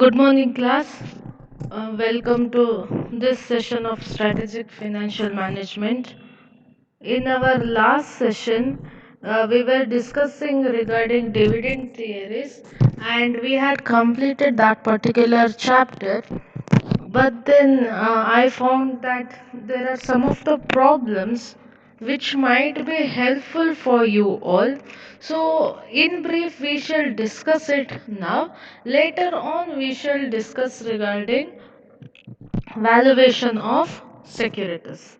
Good morning, class. Welcome to this session of Strategic Financial Management. In our last session, we were discussing regarding dividend theories and we had completed that particular chapter. But then I found that there are some of the problems which might be helpful for you all. So, in brief, we shall discuss it now. Later on, we shall discuss regarding valuation of securities.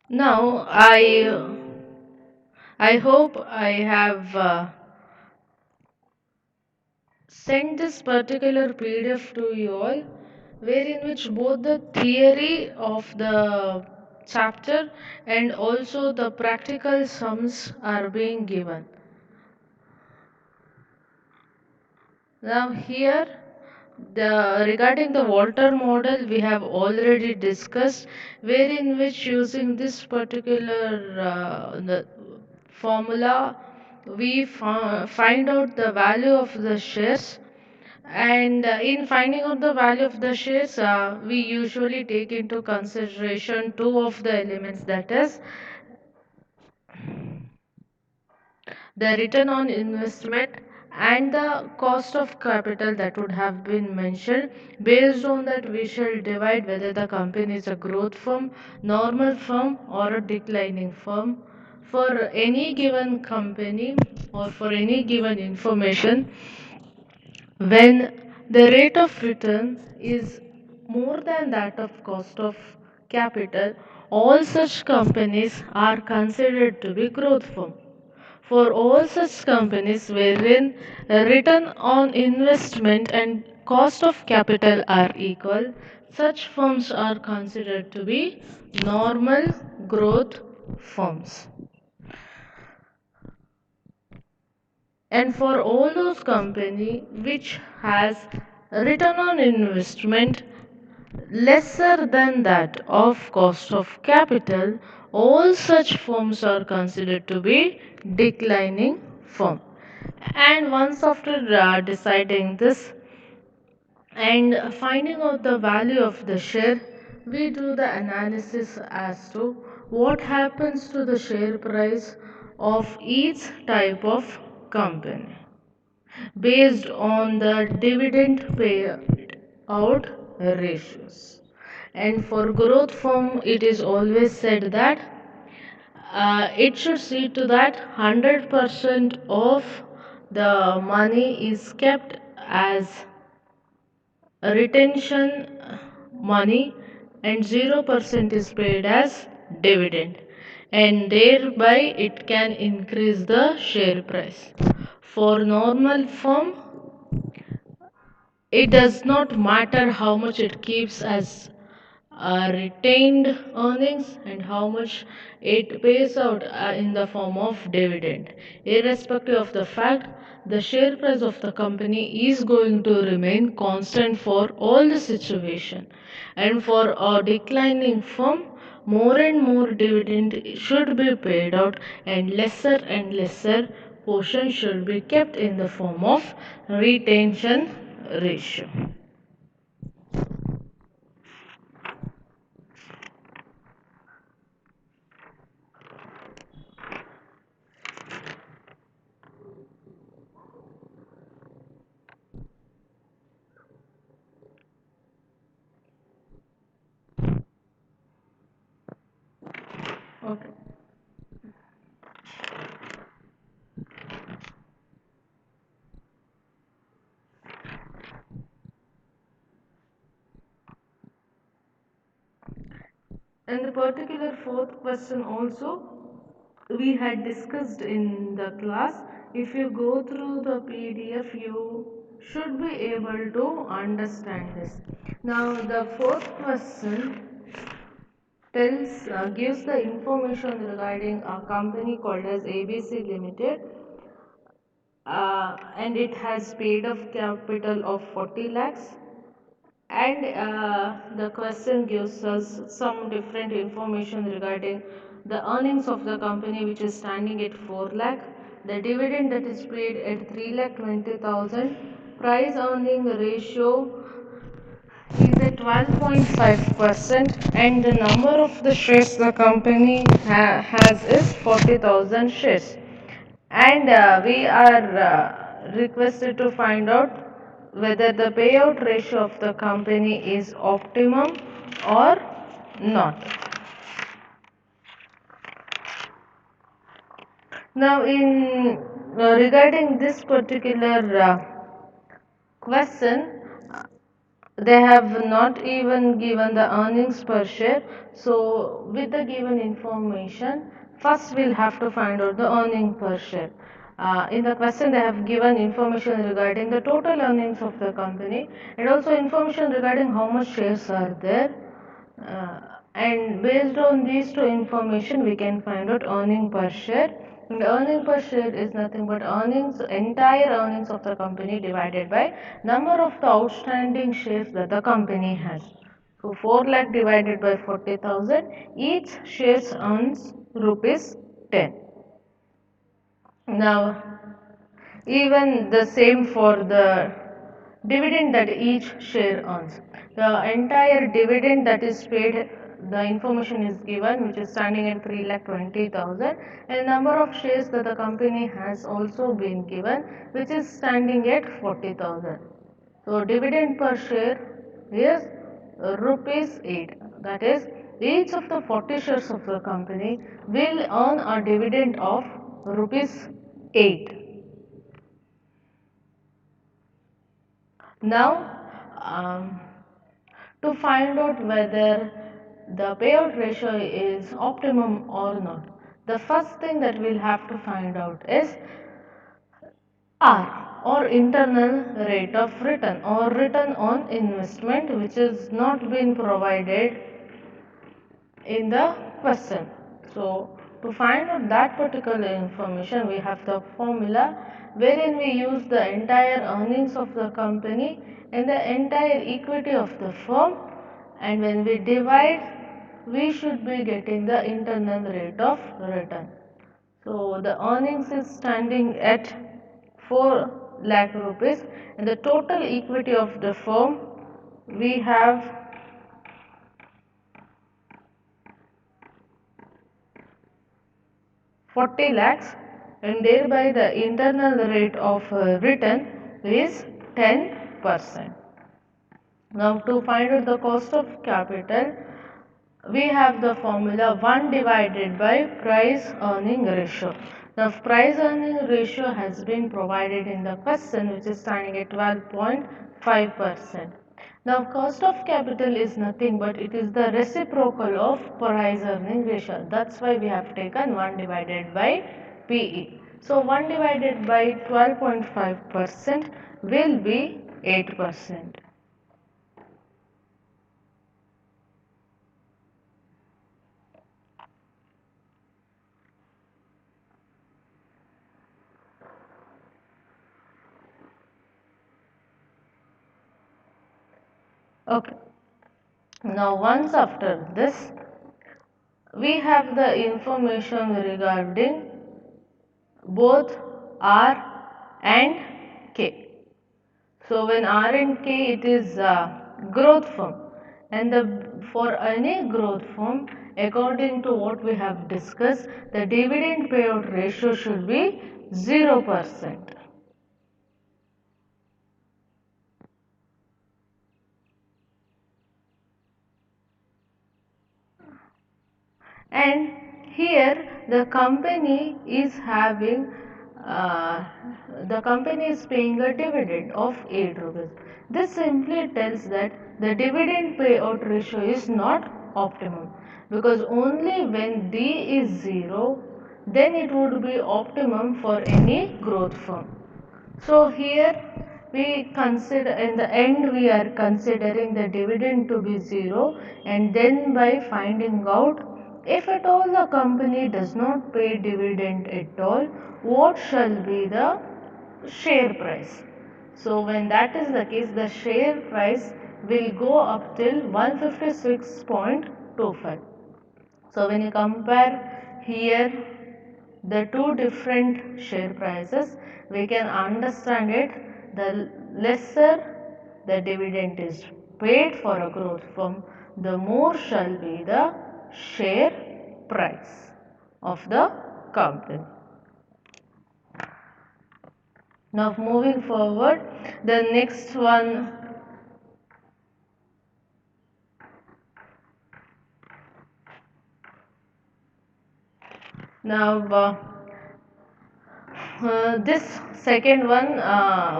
Now, I hope I have sent this particular PDF to you all, wherein which both the theory of the chapter and also the practical sums are being given. Now here, the regarding the Walter model we have already discussed, wherein which using this particular the formula we find out the value of the shares, and in finding out the value of the shares we usually take into consideration two of the elements, that is the return on investment and the cost of capital that would have been mentioned. Based on that, we shall divide whether the company is a growth firm, normal firm, or a declining firm. For any given company or for any given information, when the rate of return is more than that of cost of capital, all such companies are considered to be growth firm. For all such companies wherein return on investment and cost of capital are equal, such firms are considered to be normal growth firms. And for all those company which has return on investment lesser than that of cost of capital, all such firms are considered to be declining firm. And once after deciding this and finding out the value of the share, we do the analysis as to what happens to the share price of each type of company based on the dividend payout ratios. And for growth firm, it is always said that it should see to that 100% of the money is kept as retention money and 0% is paid as dividend, and thereby it can increase the share price. For normal firm, it does not matter how much it keeps as retained earnings and how much it pays out in the form of dividend. Irrespective of the fact, the share price of the company is going to remain constant for all the situation. And for a declining firm, more and more dividend should be paid out and lesser portion should be kept in the form of retention ratio. Okay. And the particular fourth question also we had discussed in the class. If you go through the PDF, you should be able to understand this. Now, the fourth question gives the information regarding a company called as ABC Limited, and it has paid off capital of 40 lakhs, and the question gives us some different information regarding the earnings of the company, which is standing at 4 lakh, the dividend that is paid at 3 lakh 20,000, price earning ratio is at 12.5%, and the number of the shares the company has is 40,000 shares. And we are requested to find out whether the payout ratio of the company is optimum or not. Now, in regarding this particular question, they have not even given the earnings per share. So with the given information, first we'll have to find out the earning per share. In the question, they have given information regarding the total earnings of the company, and also information regarding how much shares are there, uh, and based on these two information we can find out earning per share. And earning per share is nothing but entire earnings of the company divided by number of the outstanding shares that the company has. So 4 lakh divided by 40,000, each shares earns rupees 10. Now, even the same for the dividend that each share earns. The entire dividend that is paid, the information is given, which is standing at 3,20,000, and number of shares that the company has also been given, which is standing at 40,000. So dividend per share is rupees 8. That is, each of the 40 shares of the company will earn a dividend of rupees 8. Now, um, to find out whether the payout ratio is optimum or not, the first thing that we'll have to find out is R, or internal rate of return, or return on investment, which is not been provided in the question. So to find out that particular information, we have the formula wherein we use the entire earnings of the company and the entire equity of the firm, and when we divide, we should be getting the internal rate of return. So the earnings is standing at 4 lakh rupees, and the total equity of the firm we have 40 lakhs, and thereby the internal rate of return is 10%. Now, to find out the cost of capital, we have the formula 1 divided by price earning ratio. Now, price earning ratio has been provided in the question, which is standing at 12.5%. Now, cost of capital is nothing but it is the reciprocal of price earning ratio. That's why we have taken 1 divided by PE. So, 1 divided by 12.5% will be 8%. Okay. Now, once after this, we have the information regarding both R and K. So when R and K, it is growth firm, and for any growth firm, according to what we have discussed, the dividend payout ratio should be 0%. And here uh, the company is paying a dividend of 8 rupees. This simply tells that the dividend payout ratio is not optimum, because only when D is 0, then it would be optimum for any growth firm. So here we consider in the end we are considering the dividend to be zero, and then by finding out if at all the company does not pay dividend at all, what shall be the share price. So when that is the case, the share price will go up till 156.25. So when you compare here the two different share prices, we can understand it. The lesser the dividend is paid for a growth firm, the more shall be the share price of the company. Now moving forward, the next one. Now this second one,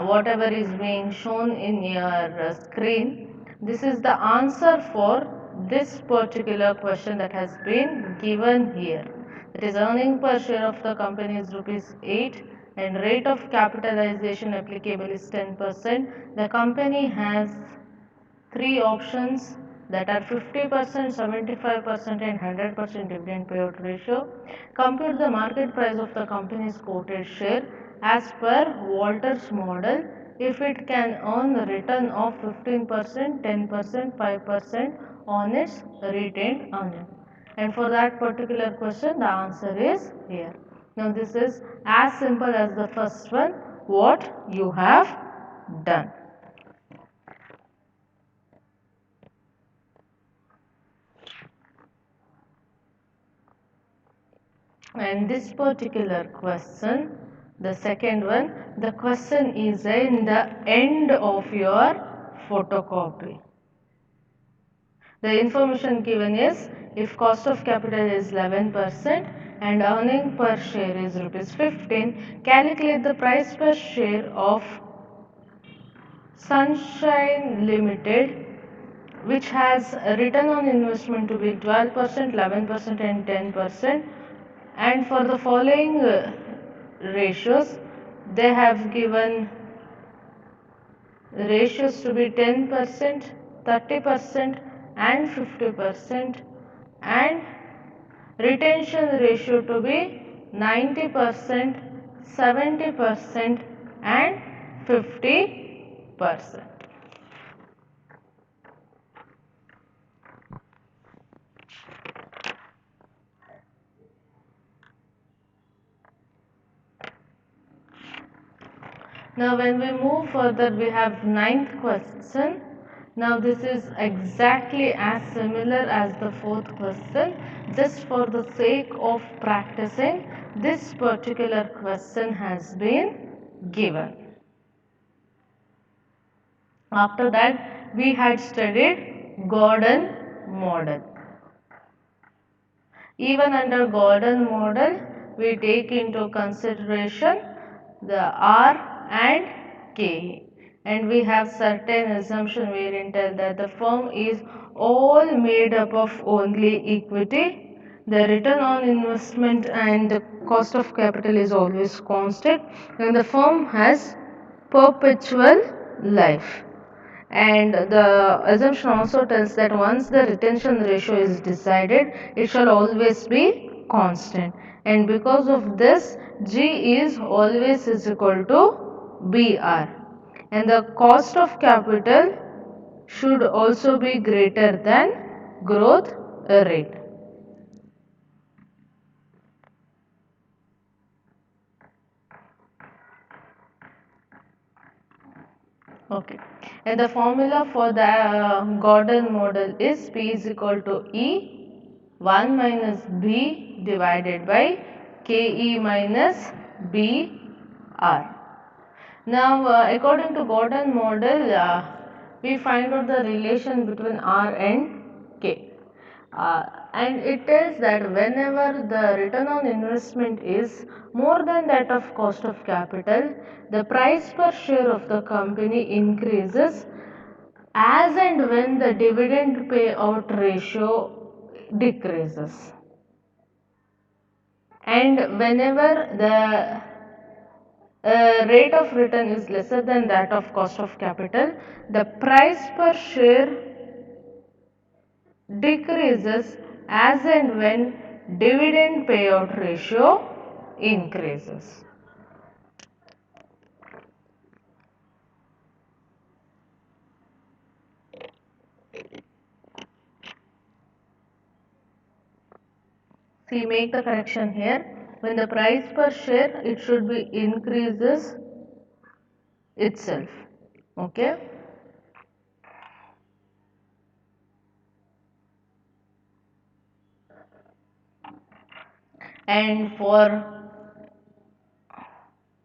whatever is being shown in your screen, this is the answer for this particular question that has been given here. It is earning per share of the company is rupees 8 and rate of capitalization applicable is 10%. The company has three options that are 50%, 75% and 100% dividend payout ratio. Compute the market price of the company's quoted share as per Walter's model if it can earn a return of 15%, 10%, 5% on its retained earning. And for that particular question, the answer is here. Now this is as simple as the first one, what you have done. And this particular question, the second one, the question is in the end of your photocopy. The information given is if cost of capital is 11% and earning per share is rupees 15, calculate the price per share of Sunshine Limited, which has a return on investment to be 12%, 11% and 10%. And for the following ratios, they have given ratios to be 10%, 30% and 50%, and retention ratio to be 90%, 70% and 50%. Now when we move further, we have ninth question. Now this is exactly as similar as the fourth question. Just for the sake of practicing, this particular question has been given. After that, we had studied Gordon model. Even under Gordon model, we take into consideration the R and K, and we have certain assumption wherein tell that the firm is all made up of only equity, the return on investment and the cost of capital is always constant, and the firm has perpetual life. And the assumption also tells that once the retention ratio is decided, it shall always be constant. And because of this, G is always is equal to BR. And the cost of capital should also be greater than growth rate. Okay. And the formula for the Gordon model is P is equal to E 1 minus B divided by KE minus BR. Now, according to Gordon model, we find out the relation between R and K. And it tells that whenever the return on investment is more than that of cost of capital, the price per share of the company increases as and when the dividend payout ratio decreases. And whenever the rate of return is lesser than that of cost of capital, the price per share decreases as and when dividend payout ratio increases. See, make the correction here. When the price per share, it should be increases itself. Okay. And for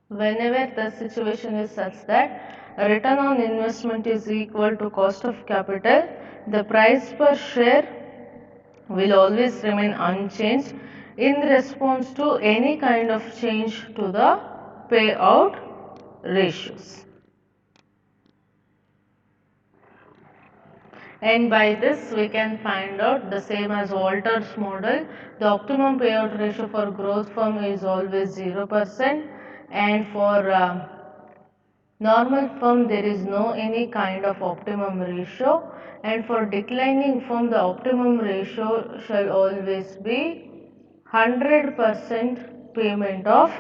whenever the situation is such that return on investment is equal to cost of capital, the price per share will always remain unchanged in response to any kind of change to the payout ratios. And by this we can find out the same as Walter's model. The optimum payout ratio for growth firm is always 0%, and for normal firm there is no any kind of optimum ratio, and for declining firm the optimum ratio shall always be 100% payment of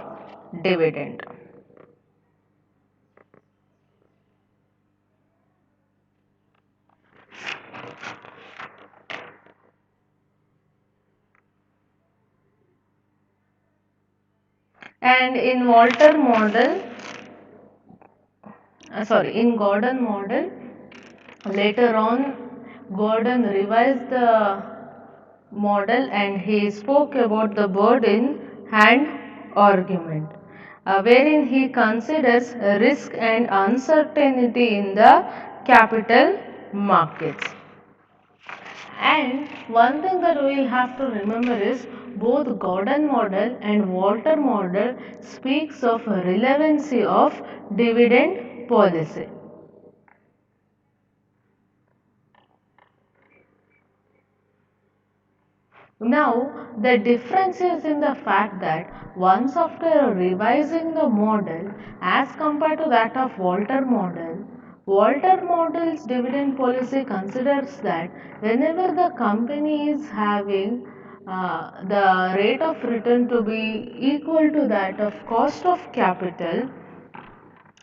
dividend. And in Walter model, in Gordon model, later on Gordon revised the model and he spoke about the bird in hand argument, wherein he considers risk and uncertainty in the capital markets. And one thing that we will have to remember is both Gordon model and Walter model speaks of relevancy of dividend policy. Now, the difference is in the fact that once after revising the model as compared to that of Walter model's dividend policy considers that whenever the company is having the rate of return to be equal to that of cost of capital,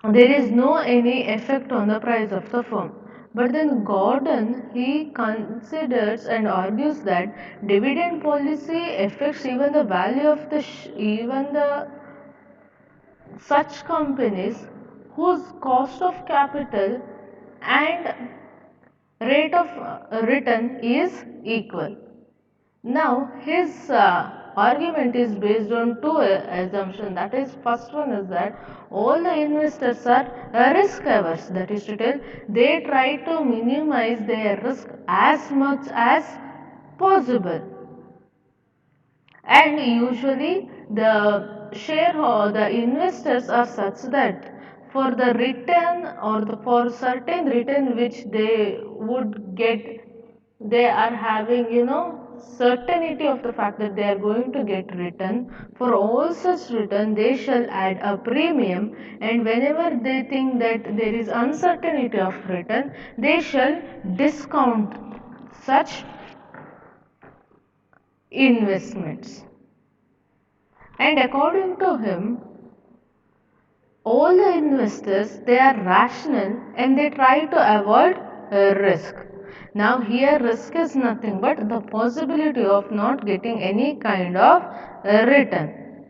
there is no any effect on the price of the firm. But then Gordon, he considers and argues that dividend policy affects even the value of the even the such companies whose cost of capital and rate of return is equal. Now, his argument is based on two assumptions. That is, first one is that all the investors are risk averse. That is to tell, they try to minimize their risk as much as possible. And usually, the the investors are such that for the return or for certain return which they would get, they are having certainty of the fact that they are going to get return. For all such return they shall add a premium, and whenever they think that there is uncertainty of return they shall discount such investments. And according to him, all the investors they are rational and they try to avoid risk. Now here risk is nothing but the possibility of not getting any kind of return.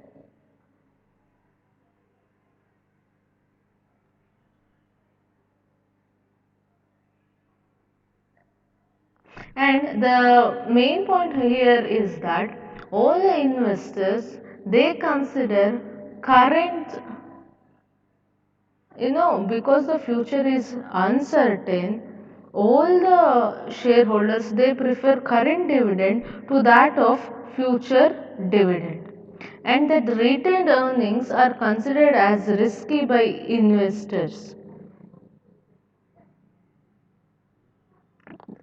And the main point here is that all the investors they consider current, because the future is uncertain, all the shareholders they prefer current dividend to that of future dividend, and that retained earnings are considered as risky by investors,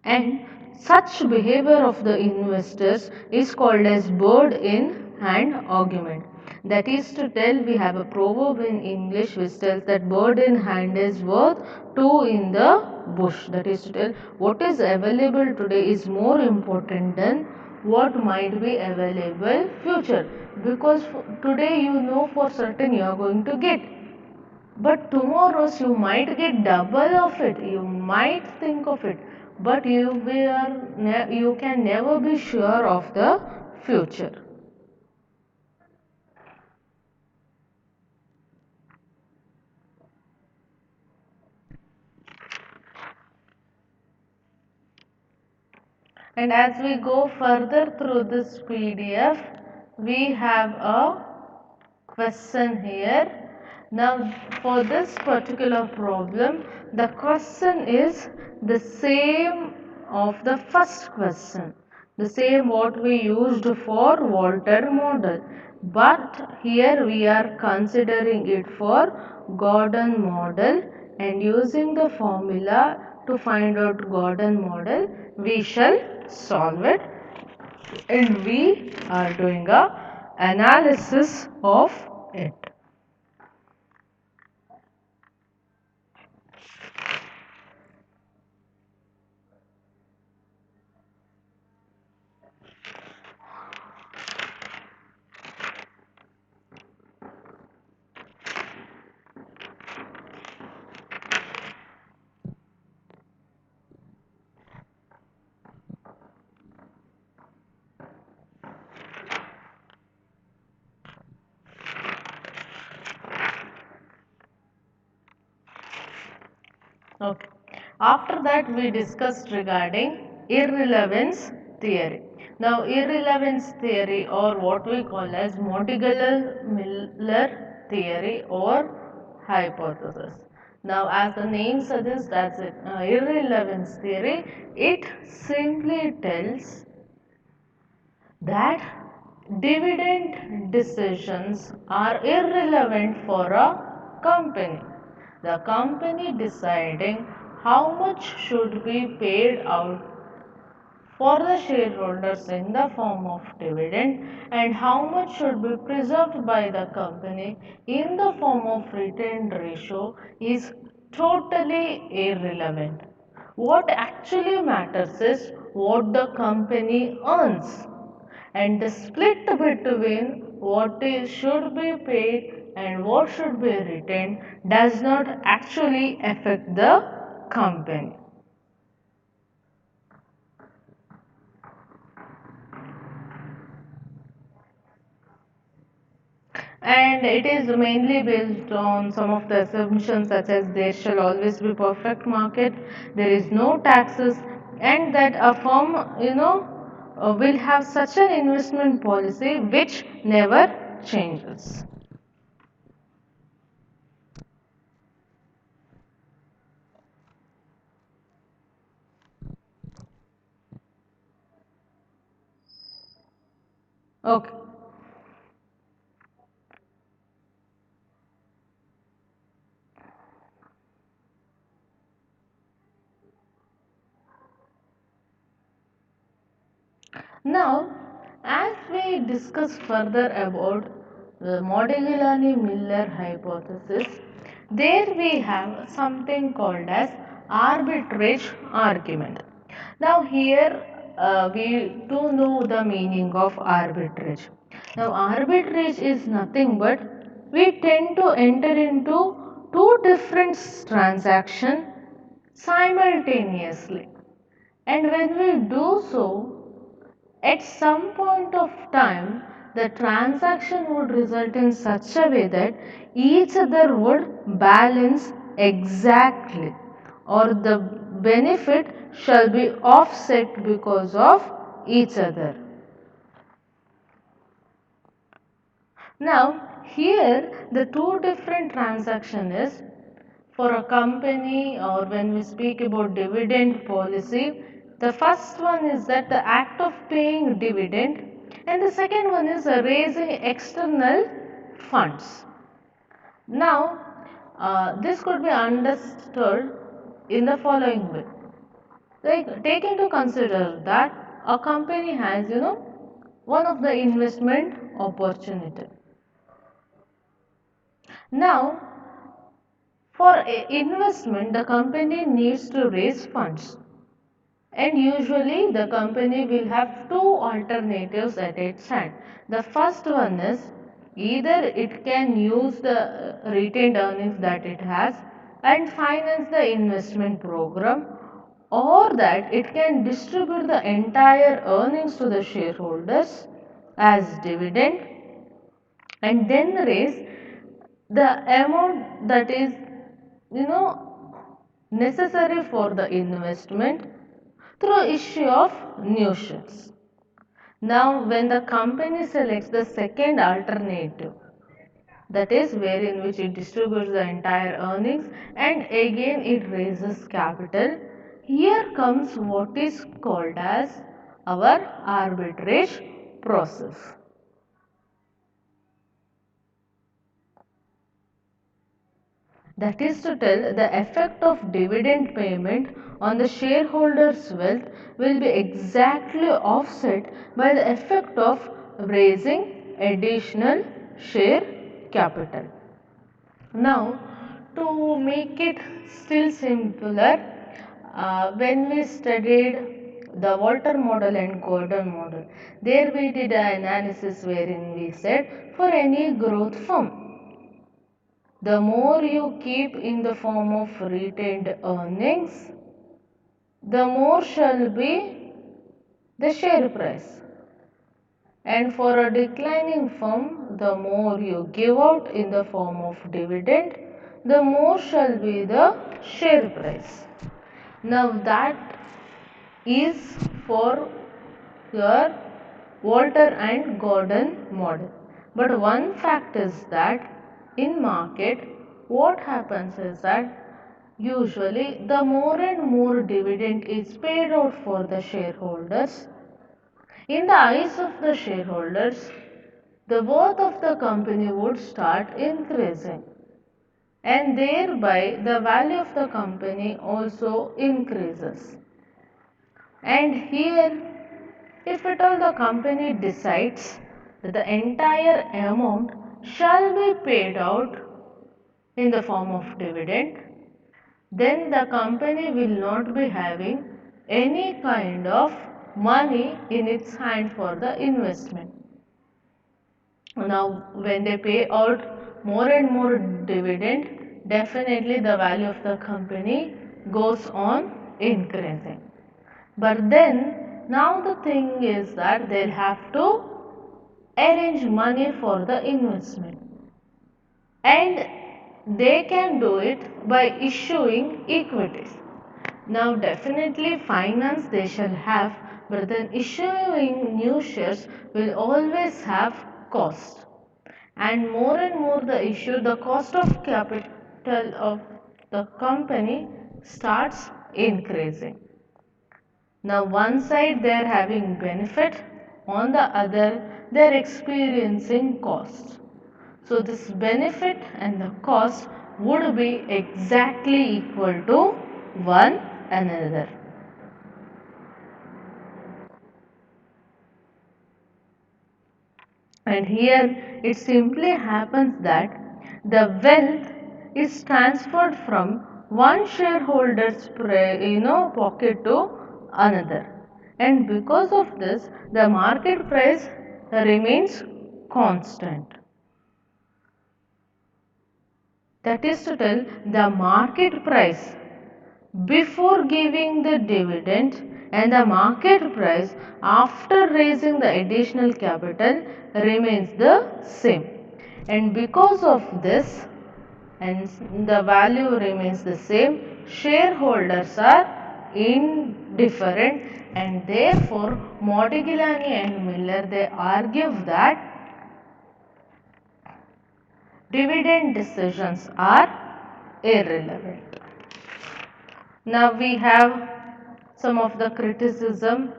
and such behavior of the investors is called as bird in hand argument. That is to tell, we have a proverb in English which tells that bird in hand is worth two in the bush. That is to tell, what is available today is more important than what might be available future, because today you know for certain you are going to get, but tomorrow's you might get double of it, you might think of it, but you can never be sure of the future. And as we go further through this PDF, we have a question here. Now, for this particular problem, the question is the same of the first question, the same what we used for Walter model, but here we are considering it for Gordon model, and using the formula to find out Gordon model, we shall solve it, and we are doing a analysis of it. Okay. After that, we discussed regarding irrelevance theory. Now, irrelevance theory, or what we call as Monteagle-Miller theory or hypothesis. Now, as the name suggests, that's it. Irrelevance theory, it simply tells that dividend decisions are irrelevant for a company. The company deciding how much should be paid out for the shareholders in the form of dividend and how much should be preserved by the company in the form of retained ratio is totally irrelevant. What actually matters is what the company earns, and the split between what is should be paid and what should be retained does not actually affect the company. And it is mainly based on some of the assumptions such as there shall always be perfect market, there is no taxes, and that a firm will have such an investment policy which never changes. Okay. Now, as we discuss further about the Modigliani-Miller hypothesis, there we have something called as arbitrage argument. Now, here we do know the meaning of arbitrage. Now, arbitrage is nothing but we tend to enter into two different transactions simultaneously, and when we do so, at some point of time, the transaction would result in such a way that each other would balance exactly, or the benefit shall be offset because of each other. Now, here the two different transaction is for a company, or when we speak about dividend policy, the first one is that the act of paying dividend, and the second one is raising external funds. Now, this could be understood in the following way. Like, take into consider that a company has, one of the investment opportunity. Now, for investment, the company needs to raise funds. And usually the company will have two alternatives at its hand. The first one is either it can use the retained earnings that it has and finance the investment program, or that it can distribute the entire earnings to the shareholders as dividend and then raise the amount that is you know necessary for the investment through issue of new shares. Now, when the company selects the second alternative, that is wherein which it distributes the entire earnings and again it raises capital, here comes what is called as our arbitrage process. That is to tell, the effect of dividend payment on the shareholders' wealth will be exactly offset by the effect of raising additional share capital. Now, to make it still simpler, when we studied the Walter model and Gordon model, there we did an analysis wherein we said for any growth firm, the more you keep in the form of retained earnings, the more shall be the share price. And for a declining firm, the more you give out in the form of dividend, the more shall be the share price. Now that is for your Walter and Gordon model. But one fact is that in market, what happens is that usually the more and more dividend is paid out for the shareholders. In the eyes of the shareholders, the worth of the company would start increasing, and thereby the value of the company also increases. And here, if at all the company decides that the entire amount shall be paid out in the form of dividend, then the company will not be having any kind of money in its hand for the investment. Now, when they pay out more and more dividend, definitely the value of the company goes on increasing. But then, now the thing is that they'll have to arrange money for the investment. And they can do it by issuing equities. Now, definitely finance they shall have, but then issuing new shares will always have cost. And more the issue, the cost of capital of the company starts increasing. Now, one side they are having benefit, on the other they are experiencing cost. So, this benefit and the cost would be exactly equal to one another. And here it simply happens that the wealth is transferred from one shareholder's pocket to another. And because of this, the market price remains constant. That is to tell, the market price before giving the dividend and the market price after raising the additional capital remains the same. And because of this, and the value remains the same, shareholders are indifferent, and therefore Modigliani and Miller they argue that dividend decisions are irrelevant. Now we have some of the criticism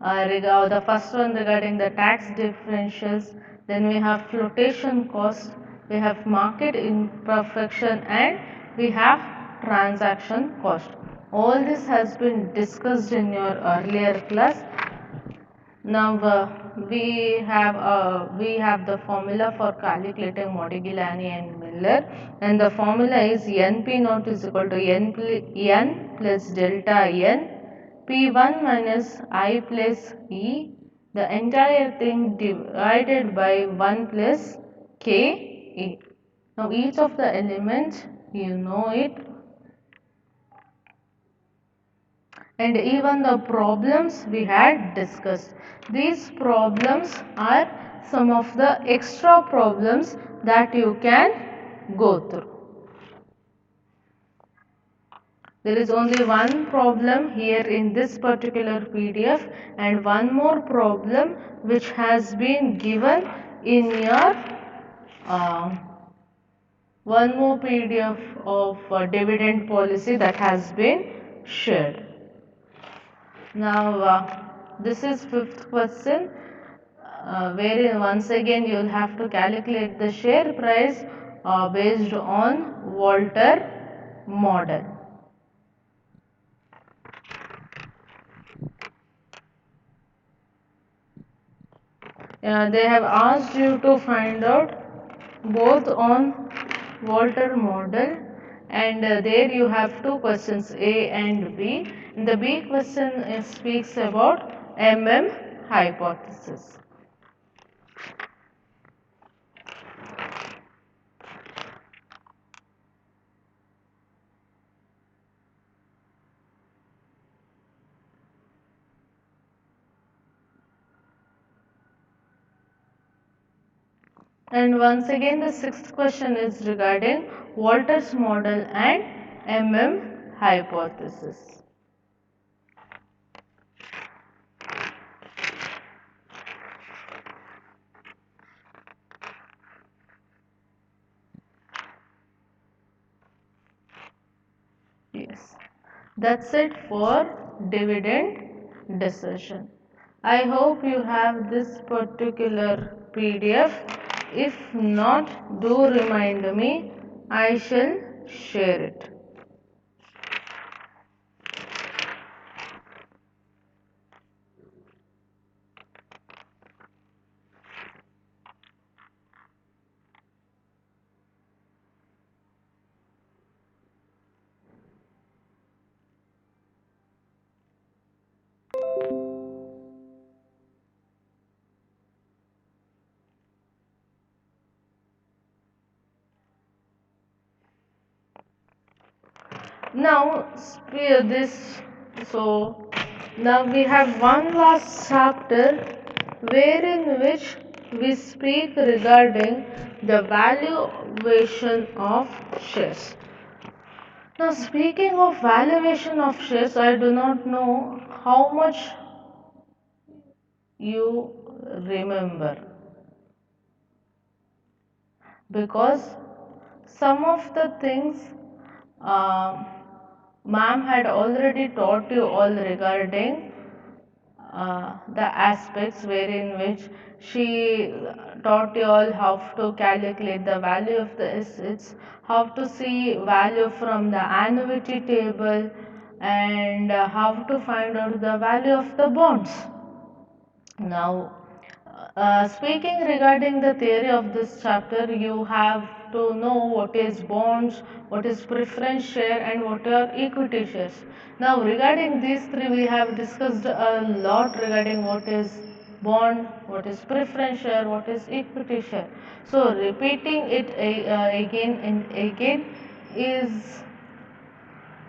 regarding the first one regarding the tax differentials, then we have flotation cost, we have market imperfection, and we have transaction cost. All this has been discussed in your earlier class. Now we have the formula for calculating Modigliani and Miller, and the formula is NP naught is equal to n plus delta n P1 minus I plus E, the entire thing divided by 1 plus K E. Now each of the elements, you know it, and even the problems we had discussed. These problems are some of the extra problems that you can go through. There is only one problem here in this particular PDF and one more problem which has been given in your uh, one more PDF of dividend policy that has been shared. Now this is fifth question, wherein once again you will have to calculate the share price based on Walter model. They have asked you to find out both on Walter model, and there you have two questions, A and B. The B question speaks about hypothesis. And once again the sixth question is regarding Walter's model and hypothesis. Yes, that's it for dividend decision. I hope you have this particular PDF. If not, do remind me. I shall share it. Now, now we have one last chapter wherein which we speak regarding the valuation of shares. Now, speaking of valuation of shares, I do not know how much you remember, because some of the things uh, ma'am had already taught you all regarding the aspects wherein which she taught you all how to calculate the value of the assets, how to see value from the annuity table, and how to find out the value of the bonds. Now, speaking regarding the theory of this chapter, you have to know what is bonds, what is preference share, and what are equity shares. Now, regarding these three, we have discussed a lot regarding what is bond, what is preference share, what is equity share. So, repeating it again and again is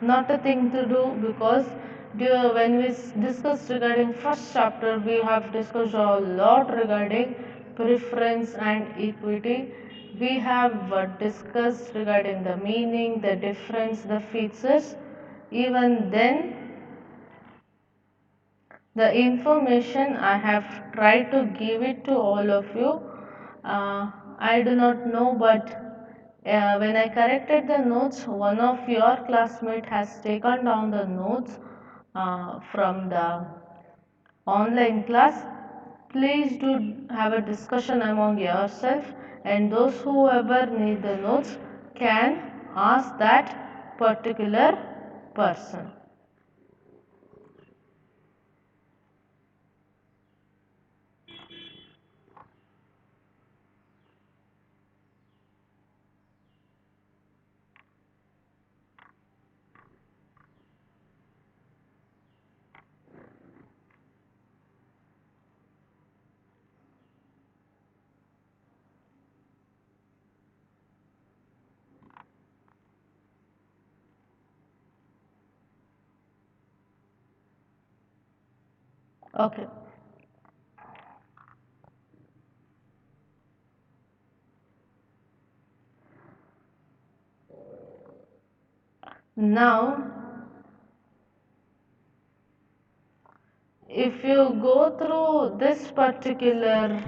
not a thing to do, because when we discussed regarding first chapter, we have discussed a lot regarding preference and equity. We have discussed regarding the meaning, the difference, the features. Even then, the information I have tried to give it to all of you. I do not know, but when I corrected the notes, one of your classmate has taken down the notes from the online class. Please do have a discussion among yourself, and those whoever need the notes can ask that particular person. Okay. Now, if you go through this particular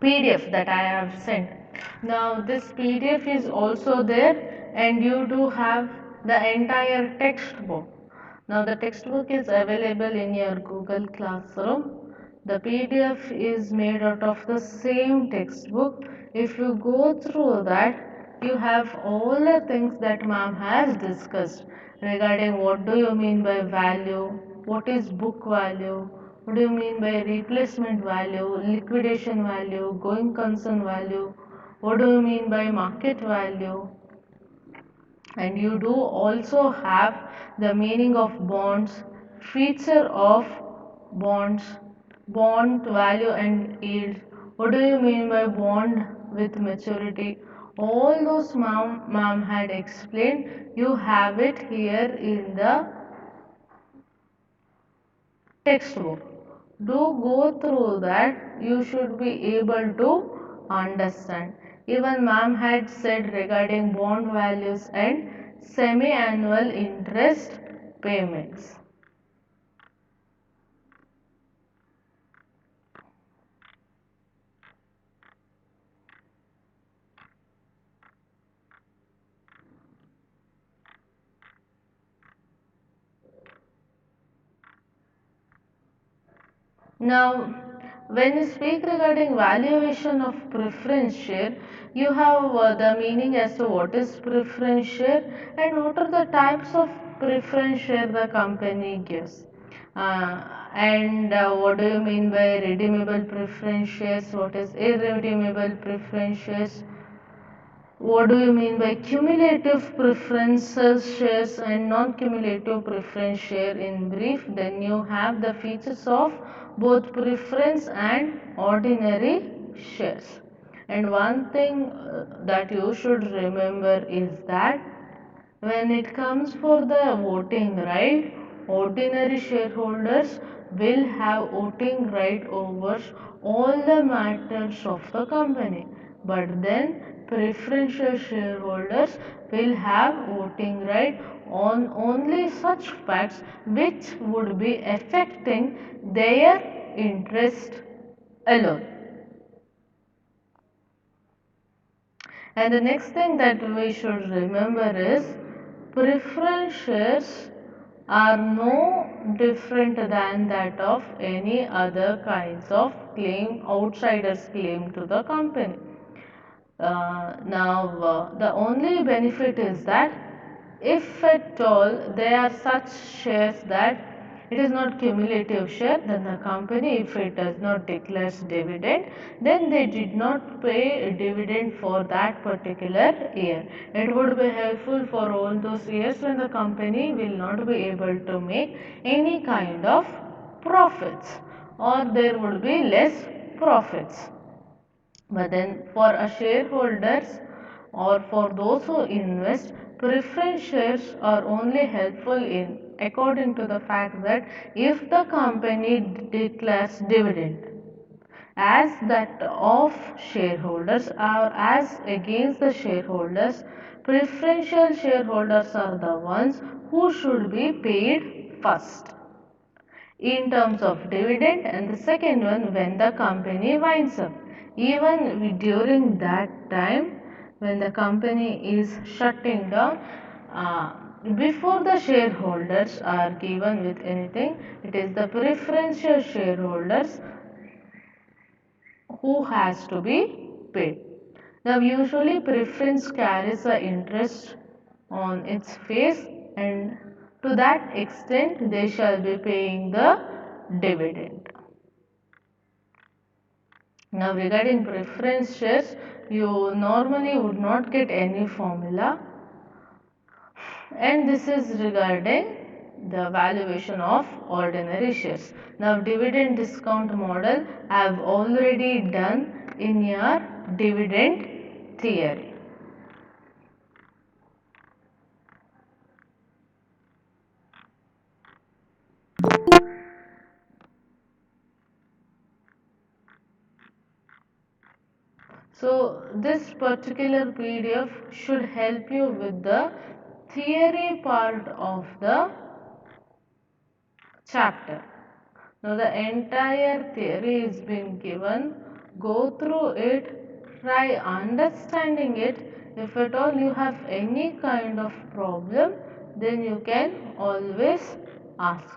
PDF that I have sent. Now this PDF is also there and you do have the entire textbook. Now the textbook is available in your Google Classroom. The PDF is made out of the same textbook. If you go through that, you have all the things that ma'am has discussed regarding what do you mean by value, what is book value, what do you mean by replacement value, liquidation value, going concern value, what do you mean by market value, and you do also have the meaning of bonds, feature of bonds, bond value and yield, what do you mean by bond with maturity, all those ma'am had explained. You have it here in the textbook. Do go through that, you should be able to understand. Even ma'am had said regarding bond values and semi-annual interest payments. Now, when you speak regarding valuation of preference share, you have the meaning as to what is preference share and what are the types of preference share the company gives. And what do you mean by redeemable preference shares? What is irredeemable preference shares? What do you mean by cumulative preferences shares and non-cumulative preference share in brief? Then you have the features of both preference and ordinary shares. And one thing that you should remember is that when it comes for the voting right, ordinary shareholders will have voting right over all the matters of the company. But then preferential shareholders will have voting right on only such facts which would be affecting their interest alone. And the next thing that we should remember is preference shares are no different than that of any other kinds of claim, outsiders claim to the company. Now, the only benefit is that if at all they are such shares that it is not cumulative share, then the company, if it does not declare dividend, then they did not pay a dividend for that particular year. It would be helpful for all those years when the company will not be able to make any kind of profits, or there would be less profits. But then for a shareholders or for those who invest, preference shares are only helpful in according to the fact that if the company declares dividend as that of shareholders or as against the shareholders, preferential shareholders are the ones who should be paid first in terms of dividend, and the second one when the company winds up. Even during that time when the company is shutting down, before the shareholders are given with anything, it is the preferential shareholders who has to be paid. Now usually preference carries the interest on its face, and to that extent they shall be paying the dividend. Now regarding preference shares, you normally would not get any formula, and this is regarding the valuation of ordinary shares. Now dividend discount model I have already done in your dividend theory. So this particular PDF should help you with the theory part of the chapter. Now the entire theory is been given. Go through it, try understanding it. If at all you have any kind of problem, then you can always ask.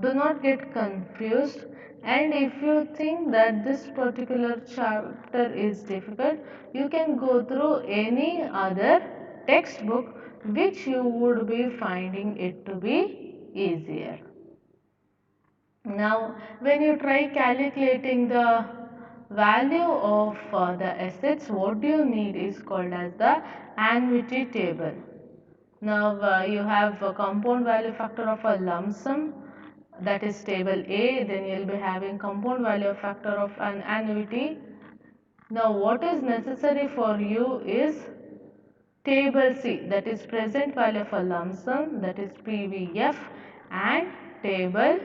Do not get confused, and if you think that this particular chapter is difficult, you can go through any other textbook which you would be finding it to be easier. Now, when you try calculating the value of the assets, what you need is called as the annuity table. Now, you have a compound value factor of a lump sum, that is table A, then you will be having compound value factor of an annuity. Now, what is necessary for you is table C, that is present value of a lump sum, that is PVF, and table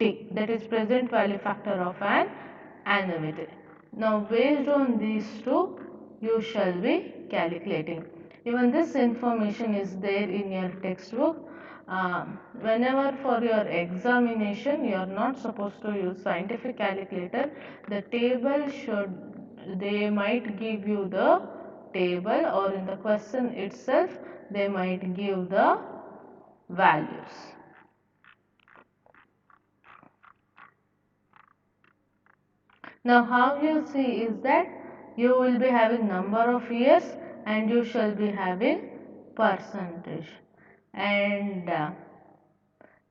T, that is present value factor of an annuity. Now based on these two, you shall be calculating. Even this information is there in your textbook. Whenever for your examination you are not supposed to use scientific calculator, the table should, they might give you the table, or in the question itself they might give the values. Now how you see is that you will be having number of years and you shall be having percentage, and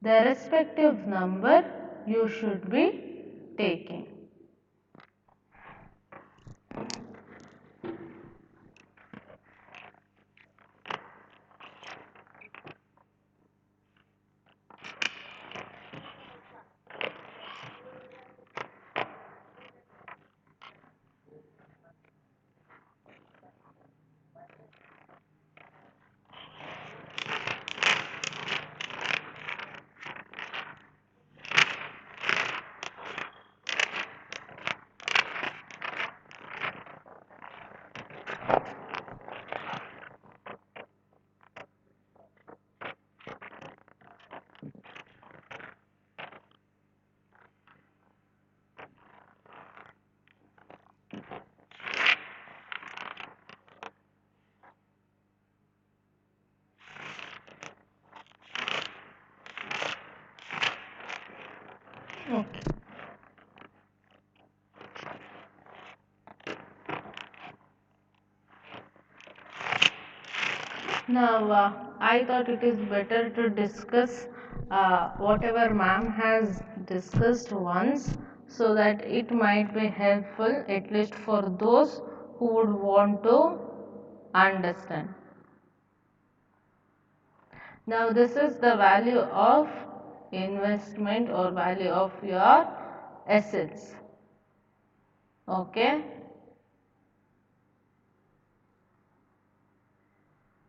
the respective number you should be taking. Okay. Now, I thought it is better to discuss whatever ma'am has discussed once, so that it might be helpful at least for those who would want to understand. Now, this is the value of investment or value of your assets. Okay.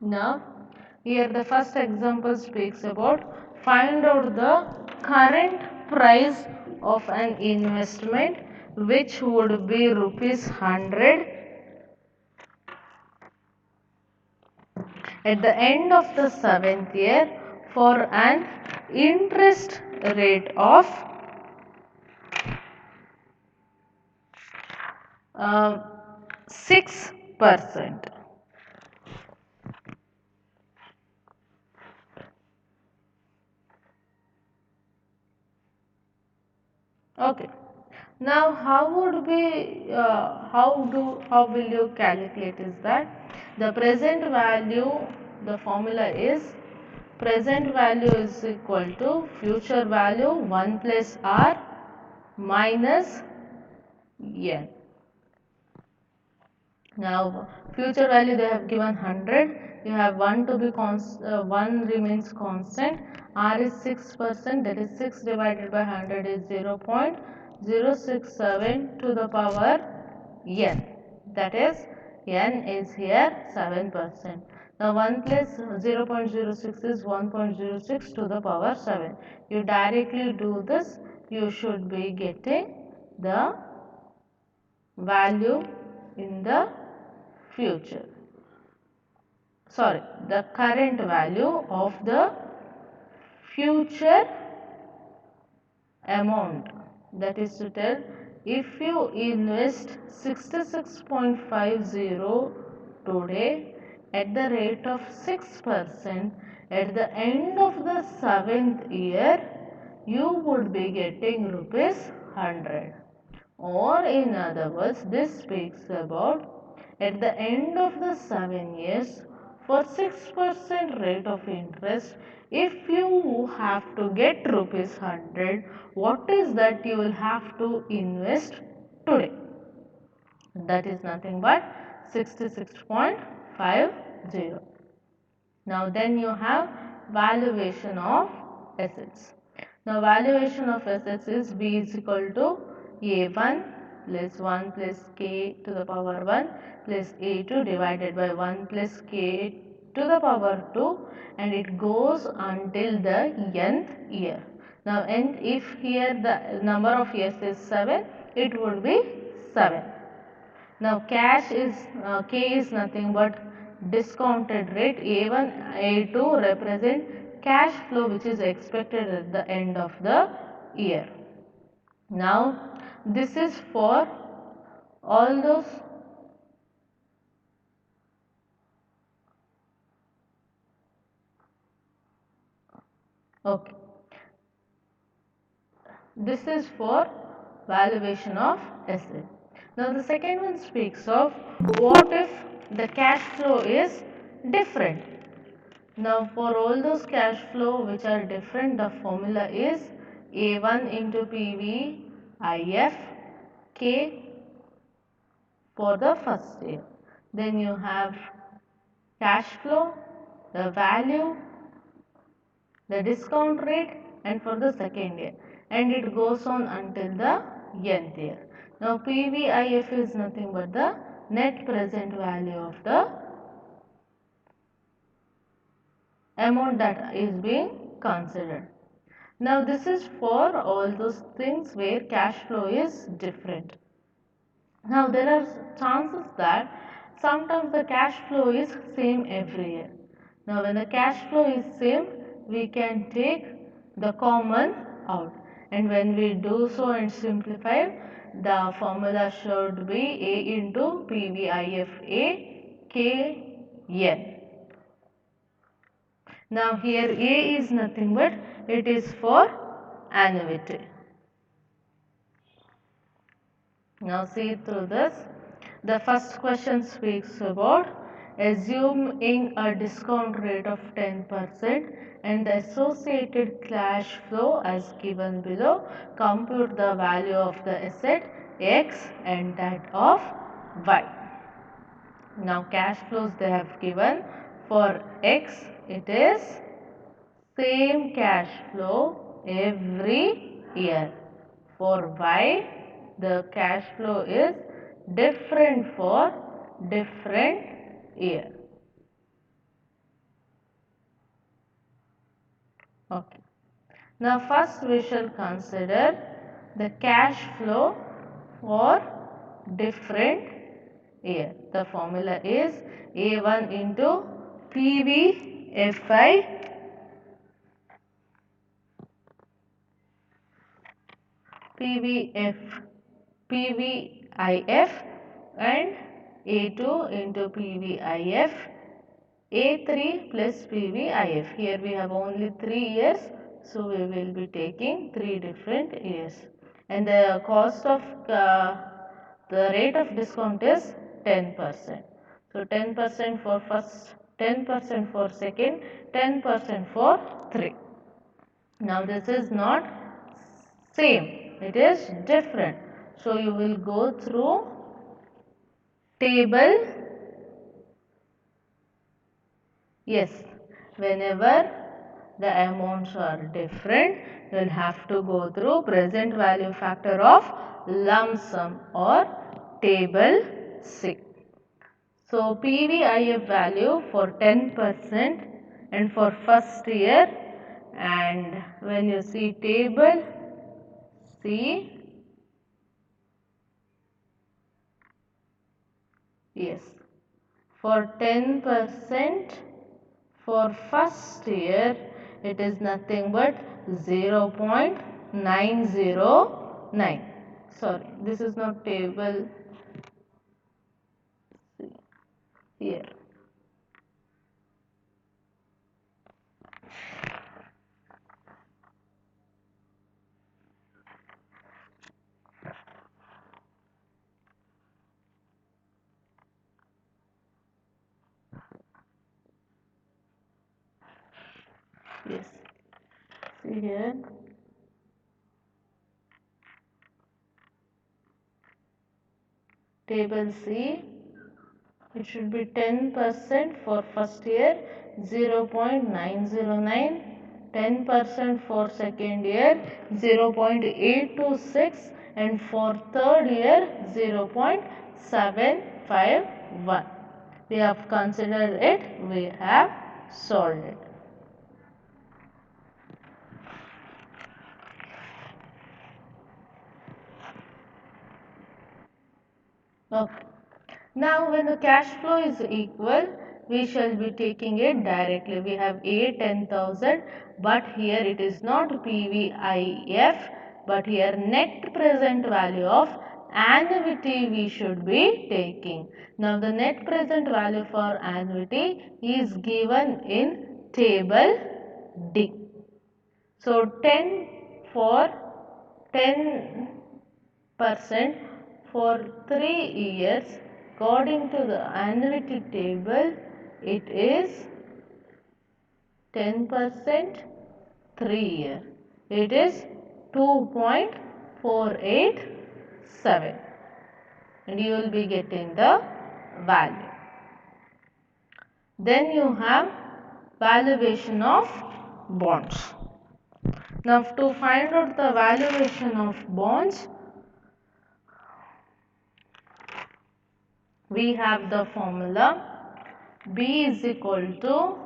Now, here the first example speaks about find out the current price of an investment, which would be rupees 100 at the end of the 7th year for an interest rate of 6%. Okay. Now, how will you calculate is that the present value, the formula is present value is equal to future value 1 plus R minus N. Now, future value they have given 100. You have 1 to be 1 remains constant. R is 6%, that is 6 divided by 100 is 0.067 to the power n. That is n is here 7%. Now 1 plus 0.06 is 1.06 to the power 7. You directly do this, you should be getting the value in the future. Sorry, the current value of the future amount. That is to tell, if you invest 66.50 today at the rate of 6%, at the end of the 7th year, you would be getting rupees 100. Or in other words, this speaks about at the end of the 7 years, for 6% rate of interest, if you have to get rupees 100, what is that you will have to invest today? That is nothing but 66.50. Now then you have valuation of assets. Now valuation of assets is B is equal to A1 plus 1 plus K to the power 1 plus A2 divided by 1 plus K to the power 2, and it goes until the nth year. Now and if here the number of years is 7, it would be 7. Now cash is K is nothing but discounted rate. A1, A2 represent cash flow which is expected at the end of the year. Now this is for all those okay. This is for valuation of asset. Now the second one speaks of what if the cash flow is different. Now for all those cash flow which are different, the formula is A1 into PV IF K for the first year. Then you have cash flow, the value, the discount rate, and for the second year, and it goes on until the nth year. Now PVIF is nothing but the net present value of the amount that is being considered. Now this is for all those things where cash flow is different. Now there are chances that sometimes the cash flow is same every year. Now when the cash flow is same, we can take the common out, and when we do so and simplify, the formula should be A into PVIFA KN. Now here A is nothing but it is for annuity. Now see through this. The first question speaks about assuming a discount rate of 10% and the associated cash flow as given below. Compute the value of the asset X and that of Y. Now cash flows they have given. For X it is same cash flow every year. For Y the cash flow is different for different year. Okay. Now first we shall consider the cash flow for different year. The formula is A1 into PVFI PVIF and A2 into PVIF A3 plus PVIF. Here we have only 3 years, so we will be taking 3 different years. And the cost of the rate of discount is 10%. So 10% for first, 10% for second, 10% for 3. Now this is not same, it is different. So you will go through table. Yes, whenever the amounts are different, you will have to go through present value factor of lump sum or table C. So PVIF value for 10% and for first year, and when you see table C, Yes. For 10% for first year, it is nothing but 0.909. Sorry, this is not table here. Yes. See here. Table C. It should be 10% for first year, 0.909, 10% for second year, 0.826, and for third year, 0.751. We have considered it, we have solved it. Okay. Now, when the cash flow is equal, we shall be taking it directly. We have A 10,000, but here it is not PVIF, but here net present value of annuity we should be taking. Now, the net present value for annuity is given in table D. So, 10 for 10% for 3 years, according to the annuity table, it is 10% 3 year. It is 2.487, and you will be getting the value. Then you have valuation of bonds. Now, to find out the valuation of bonds, we have the formula B is equal to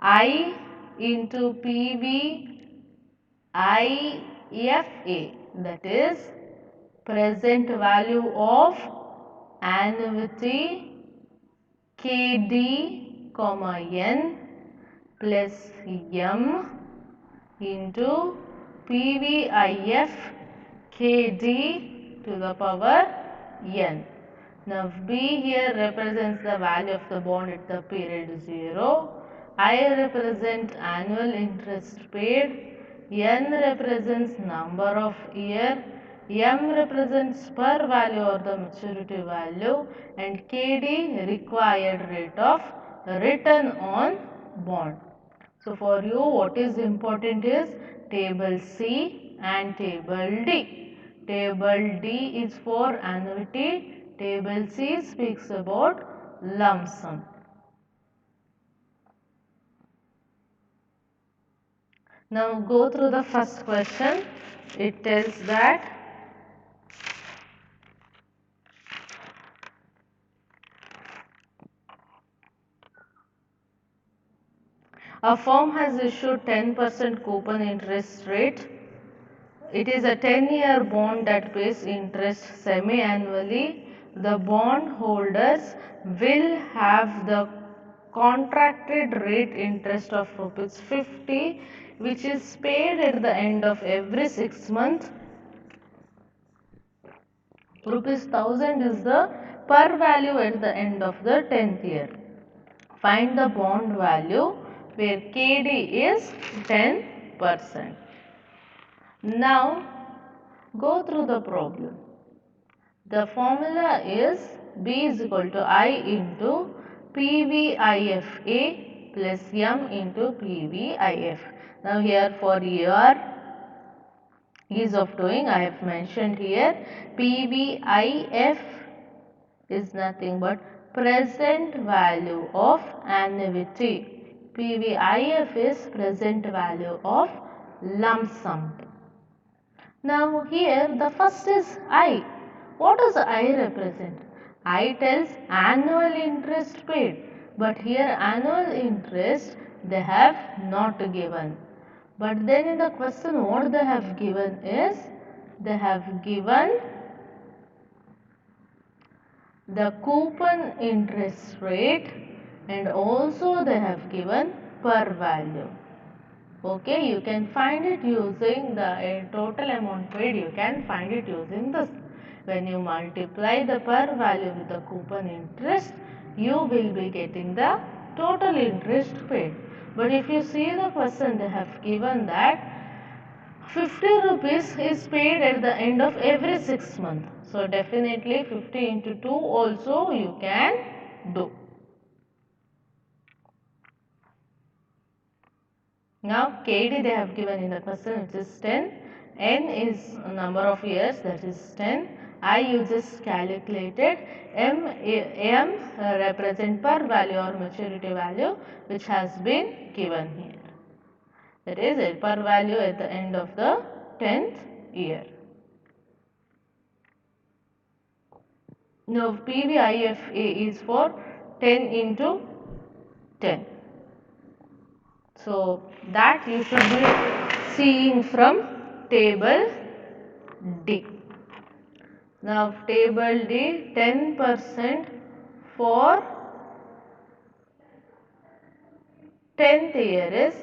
I into PVIFA, that is present value of annuity KD, N plus M into PVIF KD to the power N. Now B here represents the value of the bond at the period 0. I represent annual interest paid. N represents number of year. M represents per value or the maturity value, and KD required rate of return on bond. So for you, what is important is table C and table D. Table D is for annuity. Table C speaks about lump sum. Now go through the first question. It tells that a firm has issued 10% coupon interest rate. It is a 10-year bond that pays interest semi-annually. The bond holders will have the contracted rate interest of rupees 50, which is paid at the end of every 6 months. Rupees 1000 is the per value at the end of the 10th year. Find the bond value where KD is 10%. Now go through the problem. The formula is B is equal to I into PVIFA plus M into PVIF. Now here for your ease of doing, I have mentioned here PVIF is nothing but present value of annuity. PVIF is present value of lump sum. Now here the first is I. What does I represent? I tells annual interest paid, but here annual interest they have not given. But then in the question what they have given is they have given the coupon interest rate, and also they have given per value. Okay, you can find it using the total amount paid. You can find it using this. When you multiply the per value with the coupon interest, you will be getting the total interest paid. But if you see the question, they have given that 50 rupees is paid at the end of every 6 months. So definitely 50 into 2 also you can do. Now KD they have given in the question, which is 10. N is number of years, that is 10. I you just calculated. M represent per value or maturity value, which has been given here. That is it, per value at the end of the 10th year. Now PVIFA is for 10 into 10. So that you should be seeing from table D. Now table D, 10% for 10th year is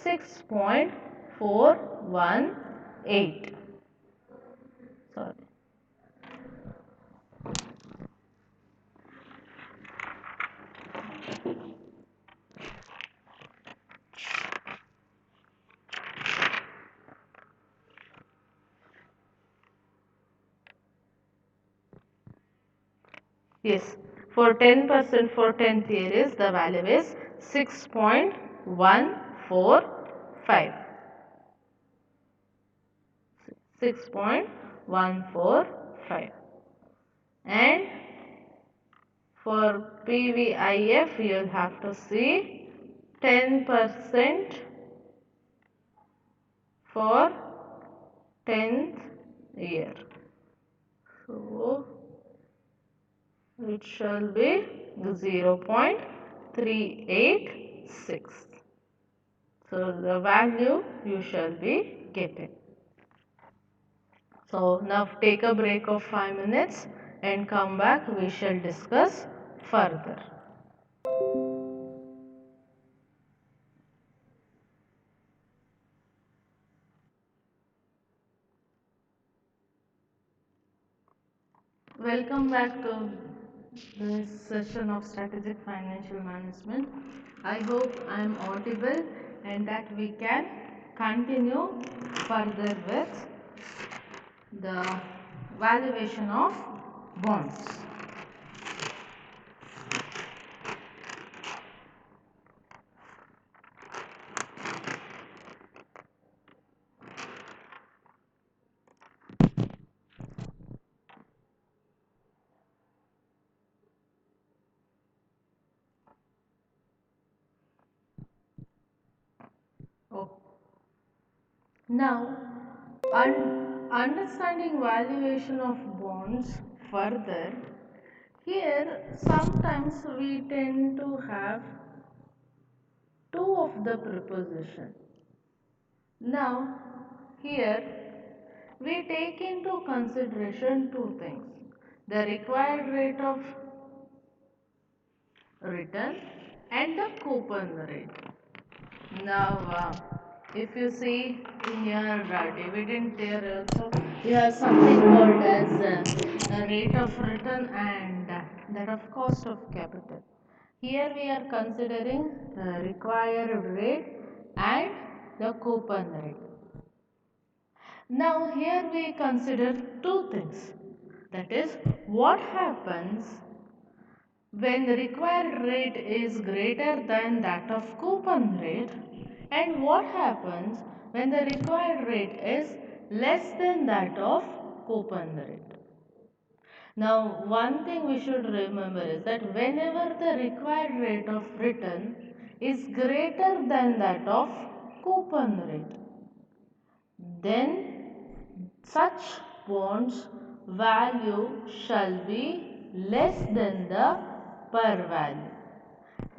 6.418. Sorry. Yes, for 10% for 10th year is the value is 6.145. 6.145. And for PVIF you will have to see 10% for 10th year. So it shall be 0.386. So the value you shall be getting. So now take a break of 5 minutes and come back, we shall discuss further. Welcome back to this session of strategic financial management. I hope I am audible and that we can continue further with the valuation of bonds. Oh. Now, understanding valuation of bonds further, here sometimes we tend to have two of the preposition. Now, here we take into consideration two things: the required rate of return and the coupon rate. Now, if you see in your dividend there also you have something called as a rate of return and that of cost of capital. Here we are considering the required rate and the coupon rate. Now here we consider two things. That is, what happens when the required rate is greater than that of coupon rate, and what happens when the required rate is less than that of coupon rate. Now one thing we should remember is that whenever the required rate of return is greater than that of coupon rate, then such bonds value shall be less than the par value,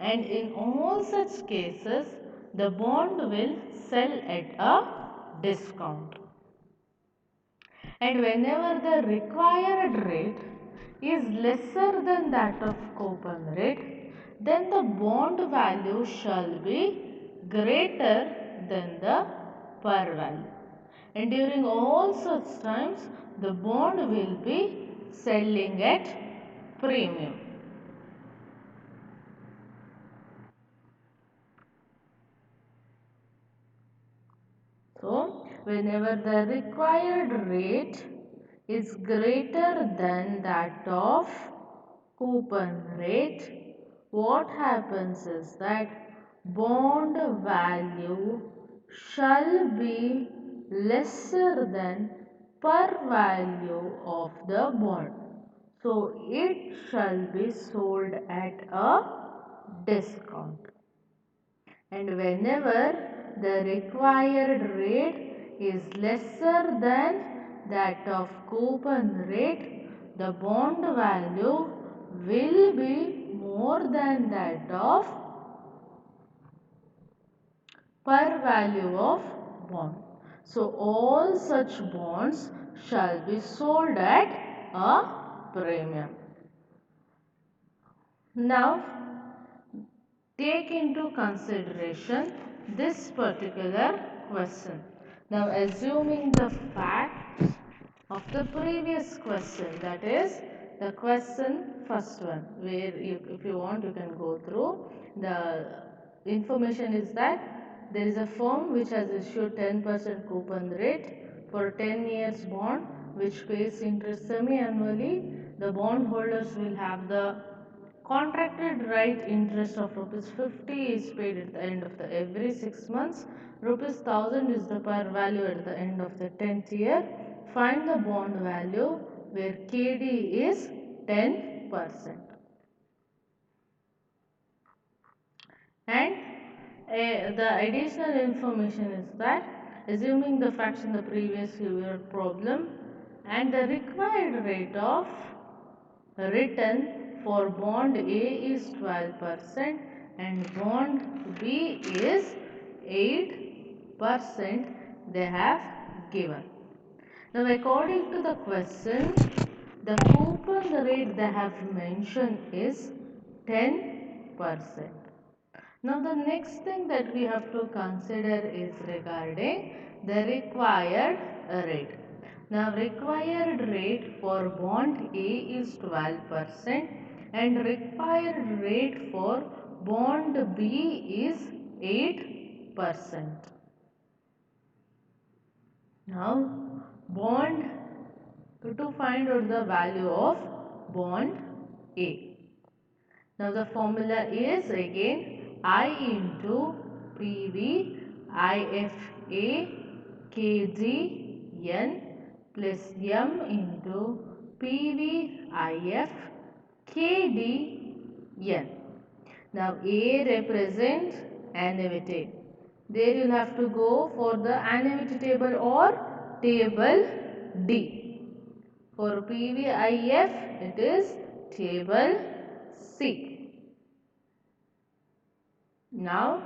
and in all such cases the bond will sell at a discount. And whenever the required rate is lesser than that of coupon rate, then the bond value shall be greater than the par value. And during all such times, the bond will be selling at premium. So, whenever the required rate is greater than that of coupon rate, what happens is that bond value shall be lesser than par value of the bond. So, it shall be sold at a discount. And whenever the required rate is lesser than that of coupon rate, the bond value will be more than that of par value of bond. So all such bonds shall be sold at a premium. Now take into consideration this particular question. Now assuming the facts of the previous question, that is the question first one, where if you want you can go through. The information is that there is a firm which has issued 10% coupon rate for 10 years bond which pays interest semi-annually. The bond holders will have the contracted right interest of rupees 50 is paid at the end of the every 6 months. Rupees 1000 is the par value at the end of the 10th year. Find the bond value where KD is 10%. And the additional information is that assuming the facts in the previous year problem and the required rate of return for bond A is 12% and bond B is 8% they have given. Now according to the question, the coupon rate they have mentioned is 10%. Now the next thing that we have to consider is regarding the required rate. Now required rate for bond A is 12% and required rate for bond B is 8%. Now bond to find out the value of bond A. Now the formula is again I into PV IFA KGN plus M into PV IF KDN. Now A represents annuity. There you'll have to go for the annuity table or table D. For PVIF it is table C. Now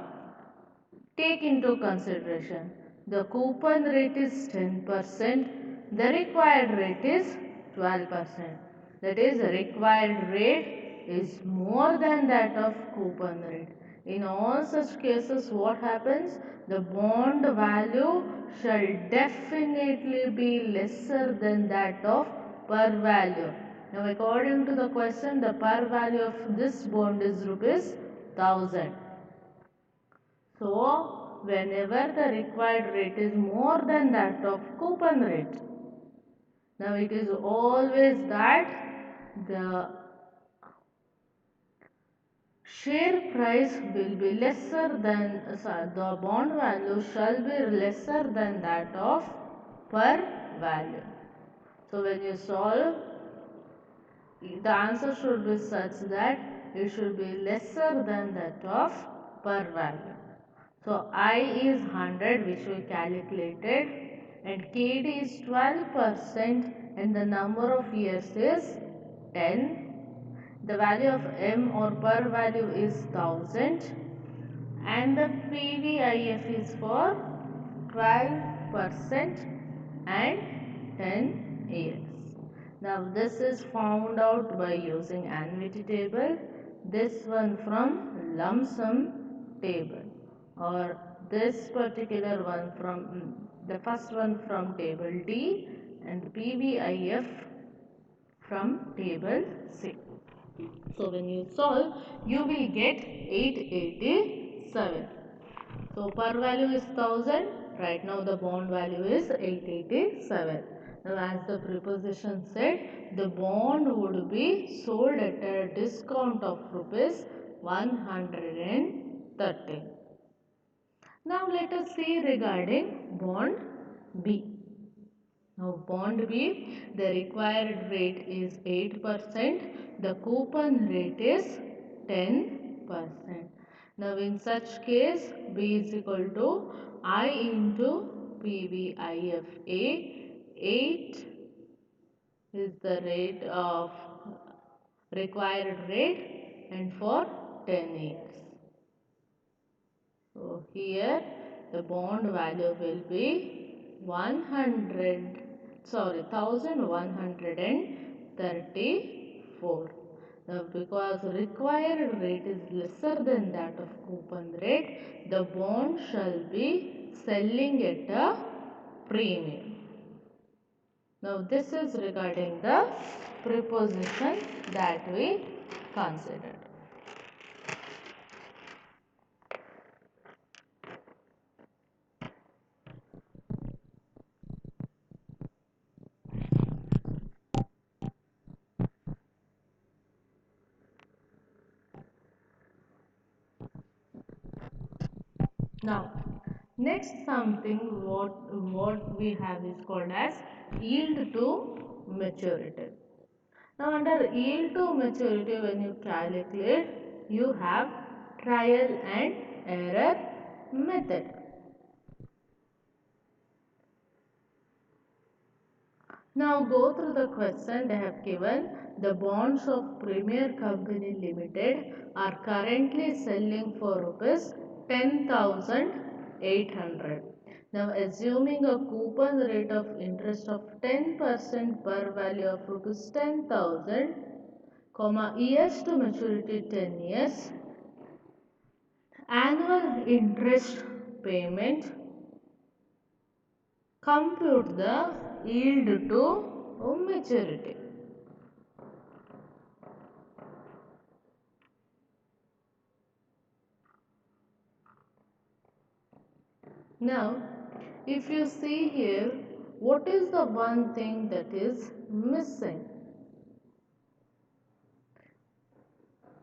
take into consideration the coupon rate is 10%, the required rate is 12%. That is the required rate is more than that of coupon rate. In all such cases what happens? The bond value shall definitely be lesser than that of par value. Now according to the question the par value of this bond is rupees 1000. So, whenever the required rate is more than that of coupon rate, now it is always that the share price will be lesser than, the bond value shall be lesser than that of par value. So, when you solve, the answer should be such that it should be lesser than that of par value. So I is 100 which we calculated and KD is 12% and the number of years is 10. The value of M or per value is 1000 and the PVIF is for 12% and 10 years. Now this is found out by using annuity table, this one from lump sum table, or this particular one from the first one from table D and PVIF from table C. So when you solve, you will get 887. So per value is 1000. Right now the bond value is 887. Now as the preposition said, the bond would be sold at a discount of rupees 130. Now let us see regarding bond B. Now bond B, the required rate is 8%, the coupon rate is 10%. Now in such case, B is equal to I into PVIFA. 8 is the rate of required rate and for 10 years. So here the bond value will be 1134. Now because required rate is lesser than that of coupon rate, the bond shall be selling at a premium. Now this is regarding the preposition that we considered. Now, next something what we have is called as yield to maturity. Now, under yield to maturity, when you calculate, you have trial and error method. Now, go through the question they have given. The bonds of Premier Company Limited are currently selling for rupees 10,800. Now, assuming a coupon rate of interest of 10% per value of rupees 10,000, years to maturity 10 years, annual interest payment, compute the yield to maturity. Now, if you see here, what is the one thing that is missing?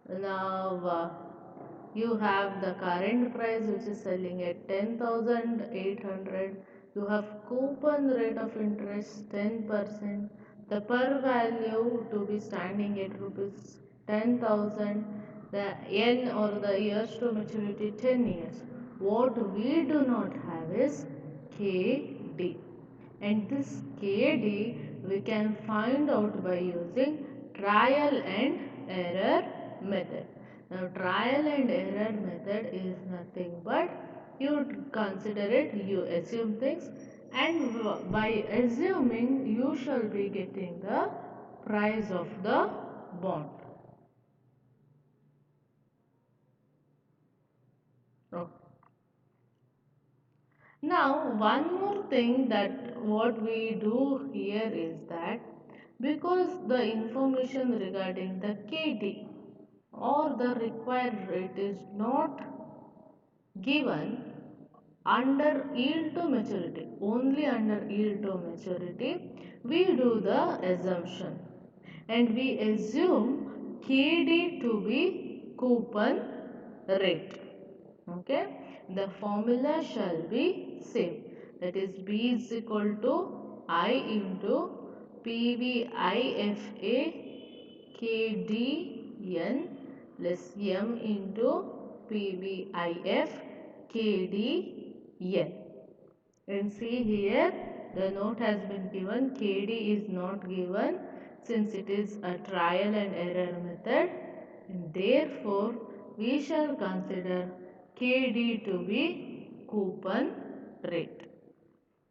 Now, you have the current price which is selling at 10,800. You have coupon rate of interest 10%. The per value to be standing at rupees 10,000. The N or the years to maturity 10 years. What we do not have is KD. And this KD we can find out by using trial and error method. Now trial and error method is nothing but you consider it, you assume things, and by assuming you shall be getting the price of the bond. Okay. Now one more thing that what we do here is that because the information regarding the KD or the required rate is not given under yield to maturity, only under yield to maturity, we do the assumption and we assume KD to be coupon rate. Okay, the formula shall be same, that is B is equal to I into PVIFA KDN plus M into PVIF KDN. And see here the note has been given, KD is not given since it is a trial and error method, and therefore we shall consider KD to be coupon rate.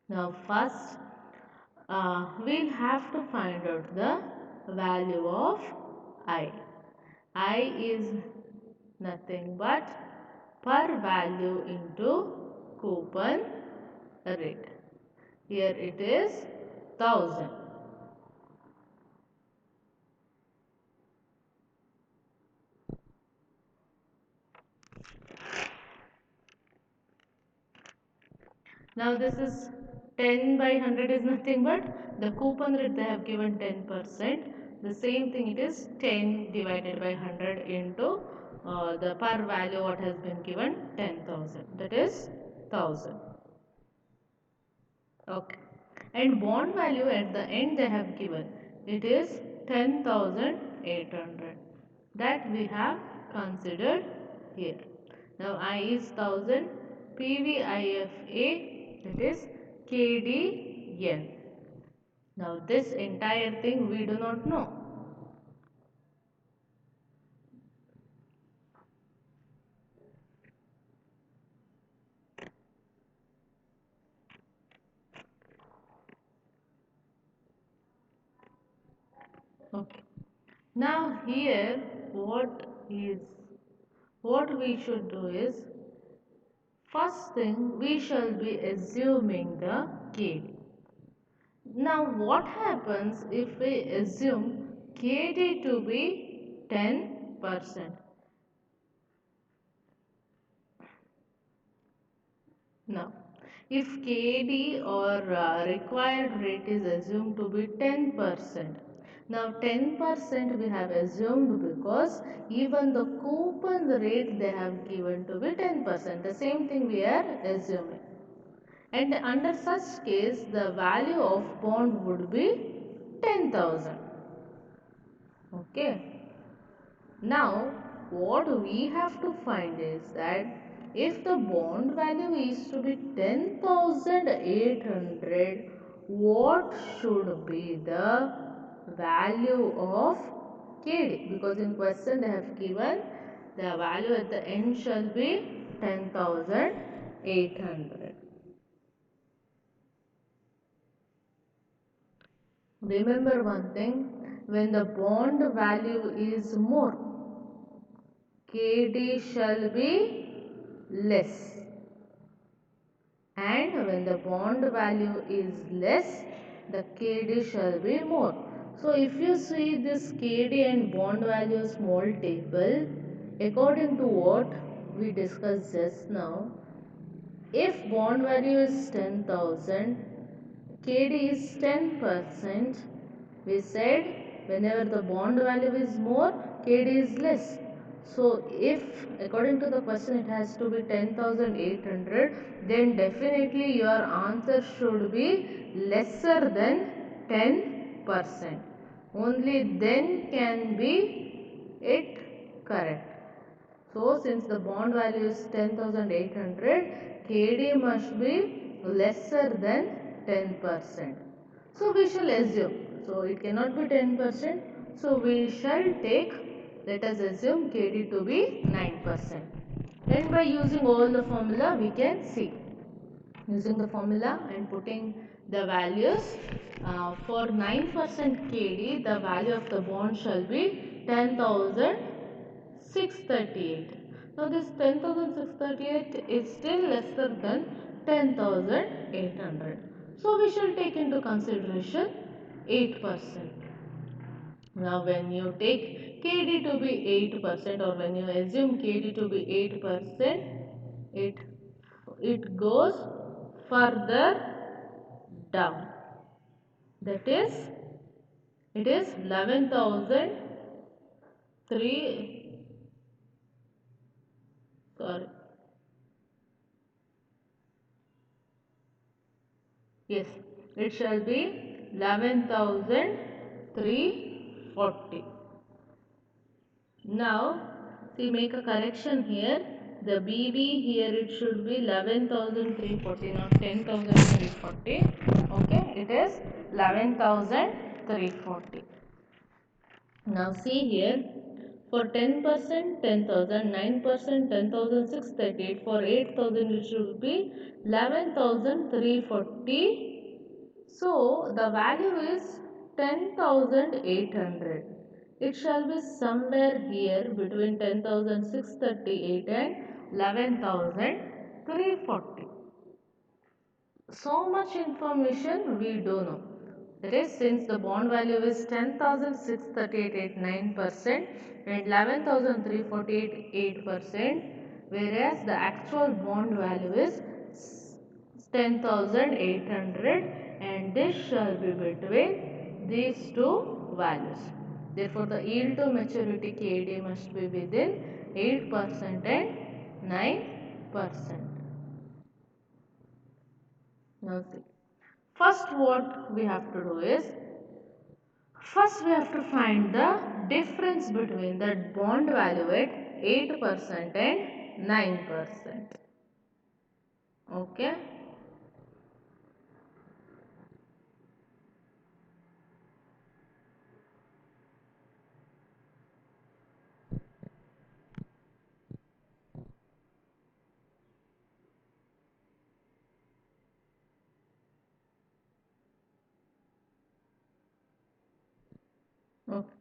Now first we'll have to find out the value of I. I is nothing but per value into coupon rate. Here it is 1000. Now this is 10 by 100 is nothing but the coupon rate they have given 10%. The same thing it is 10 divided by 100 into the per value what has been given 10,000. That is 1000. Okay. And bond value at the end they have given. It is 10,800. That we have considered here. Now I is 1000, PVIFA, that is KDN. Now this entire thing we do not know. Okay. Now here what we should do is, first thing we shall be assuming the KD. Now what happens if we assume KD to be 10%? Now if KD or required rate is assumed to be 10%. Now 10% we have assumed because even the coupon rate they have given to be 10%. The same thing we are assuming. And under such case the value of bond would be 10,000. Okay. Now what we have to find is that if the bond value is to be 10,800, what should be the value of KD? Because in question they have given the value at the end shall be 10,800. Remember one thing, when the bond value is more, KD shall be less, and when the bond value is less, the KD shall be more. So if you see this KD and bond value small table, according to what we discussed just now, if bond value is 10,000, KD is 10%, we said whenever the bond value is more, KD is less. So if according to the question it has to be 10,800, then definitely your answer should be lesser than 10%. Only then can be it correct. So since the bond value is 10,800, KD must be lesser than 10%. So we shall assume. So it cannot be 10%. So we shall take, let us assume KD to be 9%. Then by using all the formula we can see. Using the formula and putting the values, for 9% KD the value of the bond shall be 10,638. Now this 10,638 is still lesser than 10,800. So we shall take into consideration 8%. Now when you take KD to be 8% or when you assume KD to be 8%, it, it goes further down. That is, it is 11,003, sorry, yes, it shall be 11,340. Now, see, make a correction here. The BB here it should be 11,340, not 10,340. Okay, it is 11,340. Now see here, for 10%, 10,000, 9%, 10,638, for 8,000 it should be 11,340 So the value is 10,800. It shall be somewhere here between 10,638 and 11,340. So much information we do know. That is, since the bond value is 10,638 9% and 11,348 8%, whereas the actual bond value is 10,800, and this shall be between these two values. Therefore, the yield to maturity KD must be within 8% and 9%. Now see. First what we have to do is, first we have to find the difference between the bond value at 8% and 9%. Okay. Okay.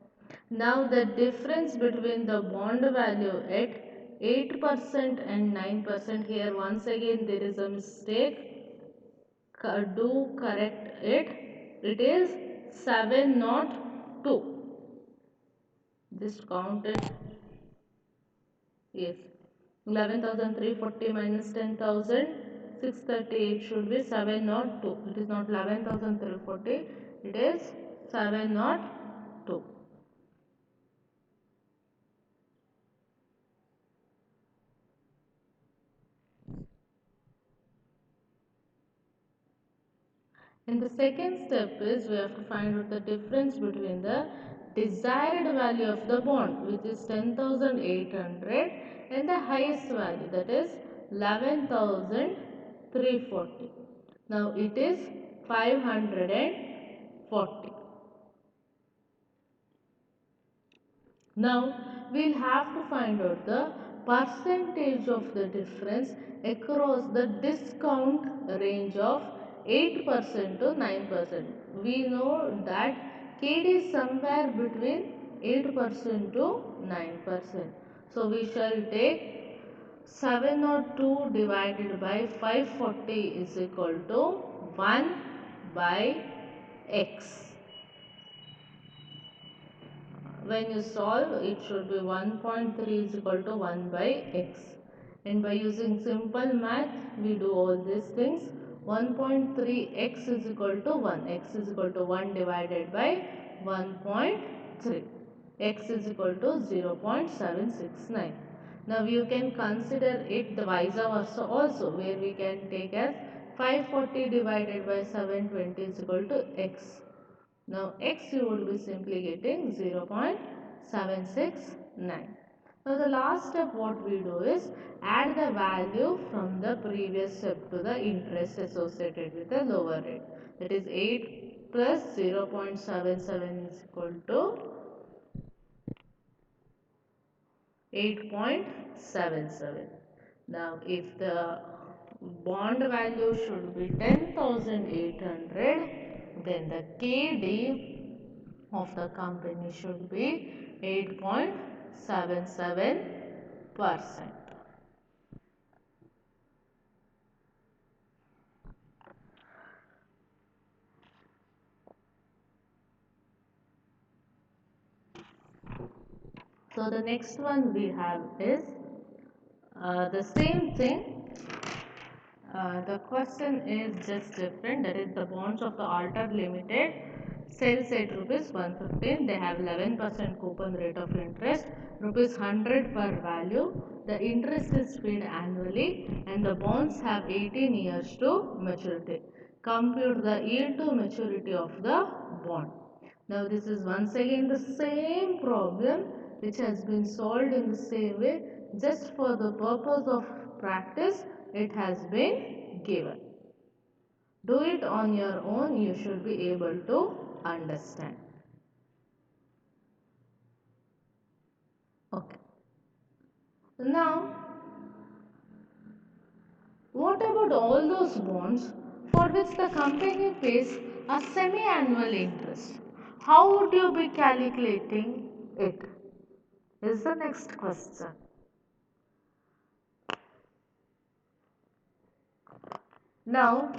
Now the difference between the bond value at 8% and 9%, here once again there is a mistake. Do correct it. It is 702. Just count it. Yes. 11,340 minus 10,638 should be 702. It is not 11,340. It is 702. And the second step is we have to find out the difference between the desired value of the bond, which is 10,800, and the highest value, that is 11,340. Now it is 540. Now we'll have to find out the percentage of the difference across the discount range of 8% to 9%. We know that KD is somewhere between 8% to 9%. So we shall take 702 divided by 540 is equal to 1 by x. When you solve, it should be 1.3 is equal to 1 by x. And by using simple math, we do all these things. 1.3 x is equal to 1. X is equal to 1 divided by 1.3. X is equal to 0.769. Now you can consider it the vice versa also, where we can take as 540 divided by 720 is equal to x. Now x you would be simply getting 0.769. Now the last step what we do is add the value from the previous step to the interest associated with the lower rate. That is 8 plus 0.77 is equal to 8.77. Now if the bond value should be 10,800, then the KD of the company should be 8.77%. So the next one we have is the same thing. The question is just different. That is, the bonds of the Alter Limited sells at rupees 115. They have 11% coupon rate of interest, rupees 100 per value. The interest is paid annually and the bonds have 18 years to maturity. Compute the yield to maturity of the bond. Now this is once again the same problem which has been solved in the same way. Just for the purpose of practice, it has been given. Do it on your own, you should be able to understand. Okay. Now, what about all those bonds for which the company pays a semi-annual interest. How would you be calculating it? Is the next question. Now,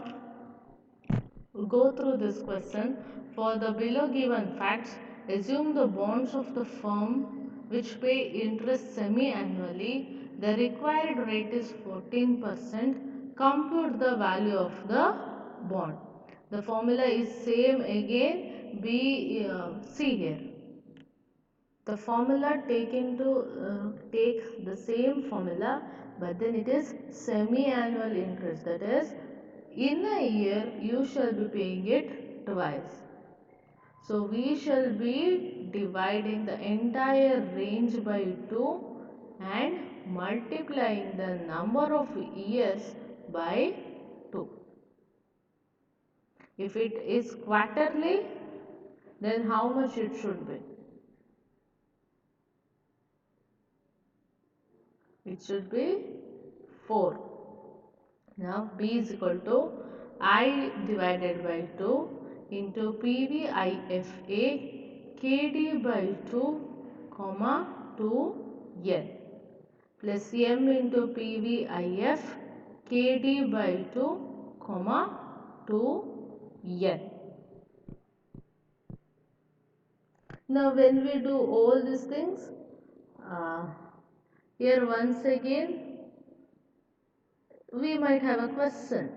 go through this question. For the below given facts, assume the bonds of the firm which pay interest semi-annually. The required rate is 14%. Compute the value of the bond. The formula is same again. See here. The formula take the same formula, but then it is semi-annual interest. That is, in a year you shall be paying it twice. So we shall be dividing the entire range by 2 and multiplying the number of years by 2. If it is quarterly, then how much it should be? It should be 4. Now B is equal to I divided by 2 into PVIFA KD by 2 comma 2N plus M into PVIF KD by 2 comma 2N. Now when we do all these things, here once again we might have a question.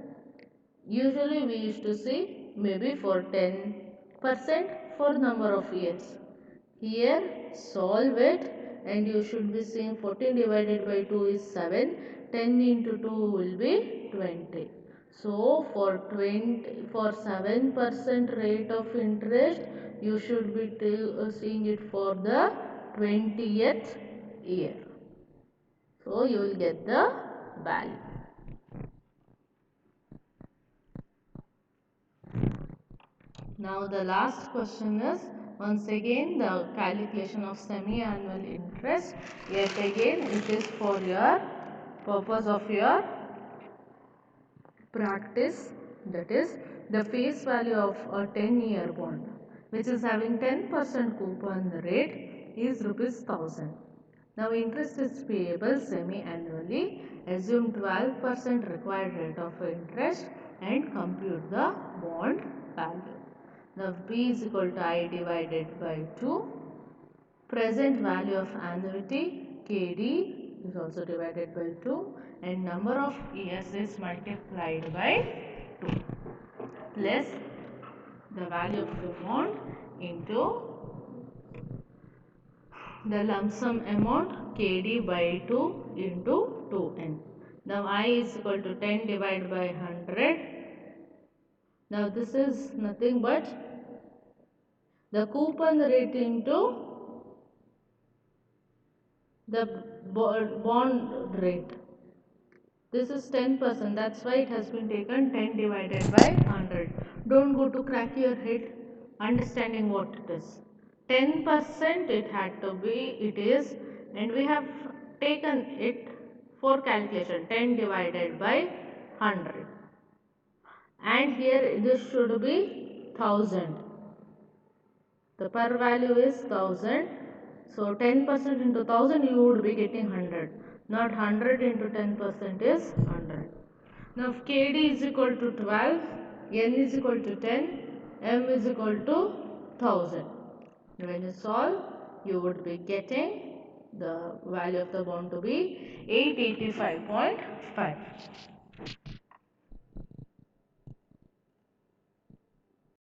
Usually we used to see maybe for 10% for number of years. Here solve it and you should be seeing 14 divided by 2 is 7. 10 into 2 will be 20. So for 7% rate of interest, you should be seeing it for the 20th year. So you will get the value. Now the last question is once again the calculation of semi-annual interest. Yet again it is for your purpose of your practice, that is the face value of a 10-year bond which is having 10% coupon rate is rupees 1000. Now interest is payable semi-annually. Assume 12% required rate of interest and compute the bond value. Now B is equal to I divided by 2. Present value of annuity KD is also divided by 2 and number of years is multiplied by 2 plus the value of the bond into the lump sum amount KD by 2 into 2N. Now I is equal to 10 divided by 100. Now this is nothing but the coupon rate into the bond rate. This is 10%. That's why it has been taken 10 divided by 100. Don't go to crack your head understanding what it is. 10% it had to be, it is, and we have taken it for calculation 10 divided by 100. And here this should be 1000. The per value is 1000. So 10% into 1000 you would be getting 100. Not 100 into 10% is 100. Now if KD is equal to 12, N is equal to 10, M is equal to 1000. When you solve, you would be getting the value of the bond to be 885.5.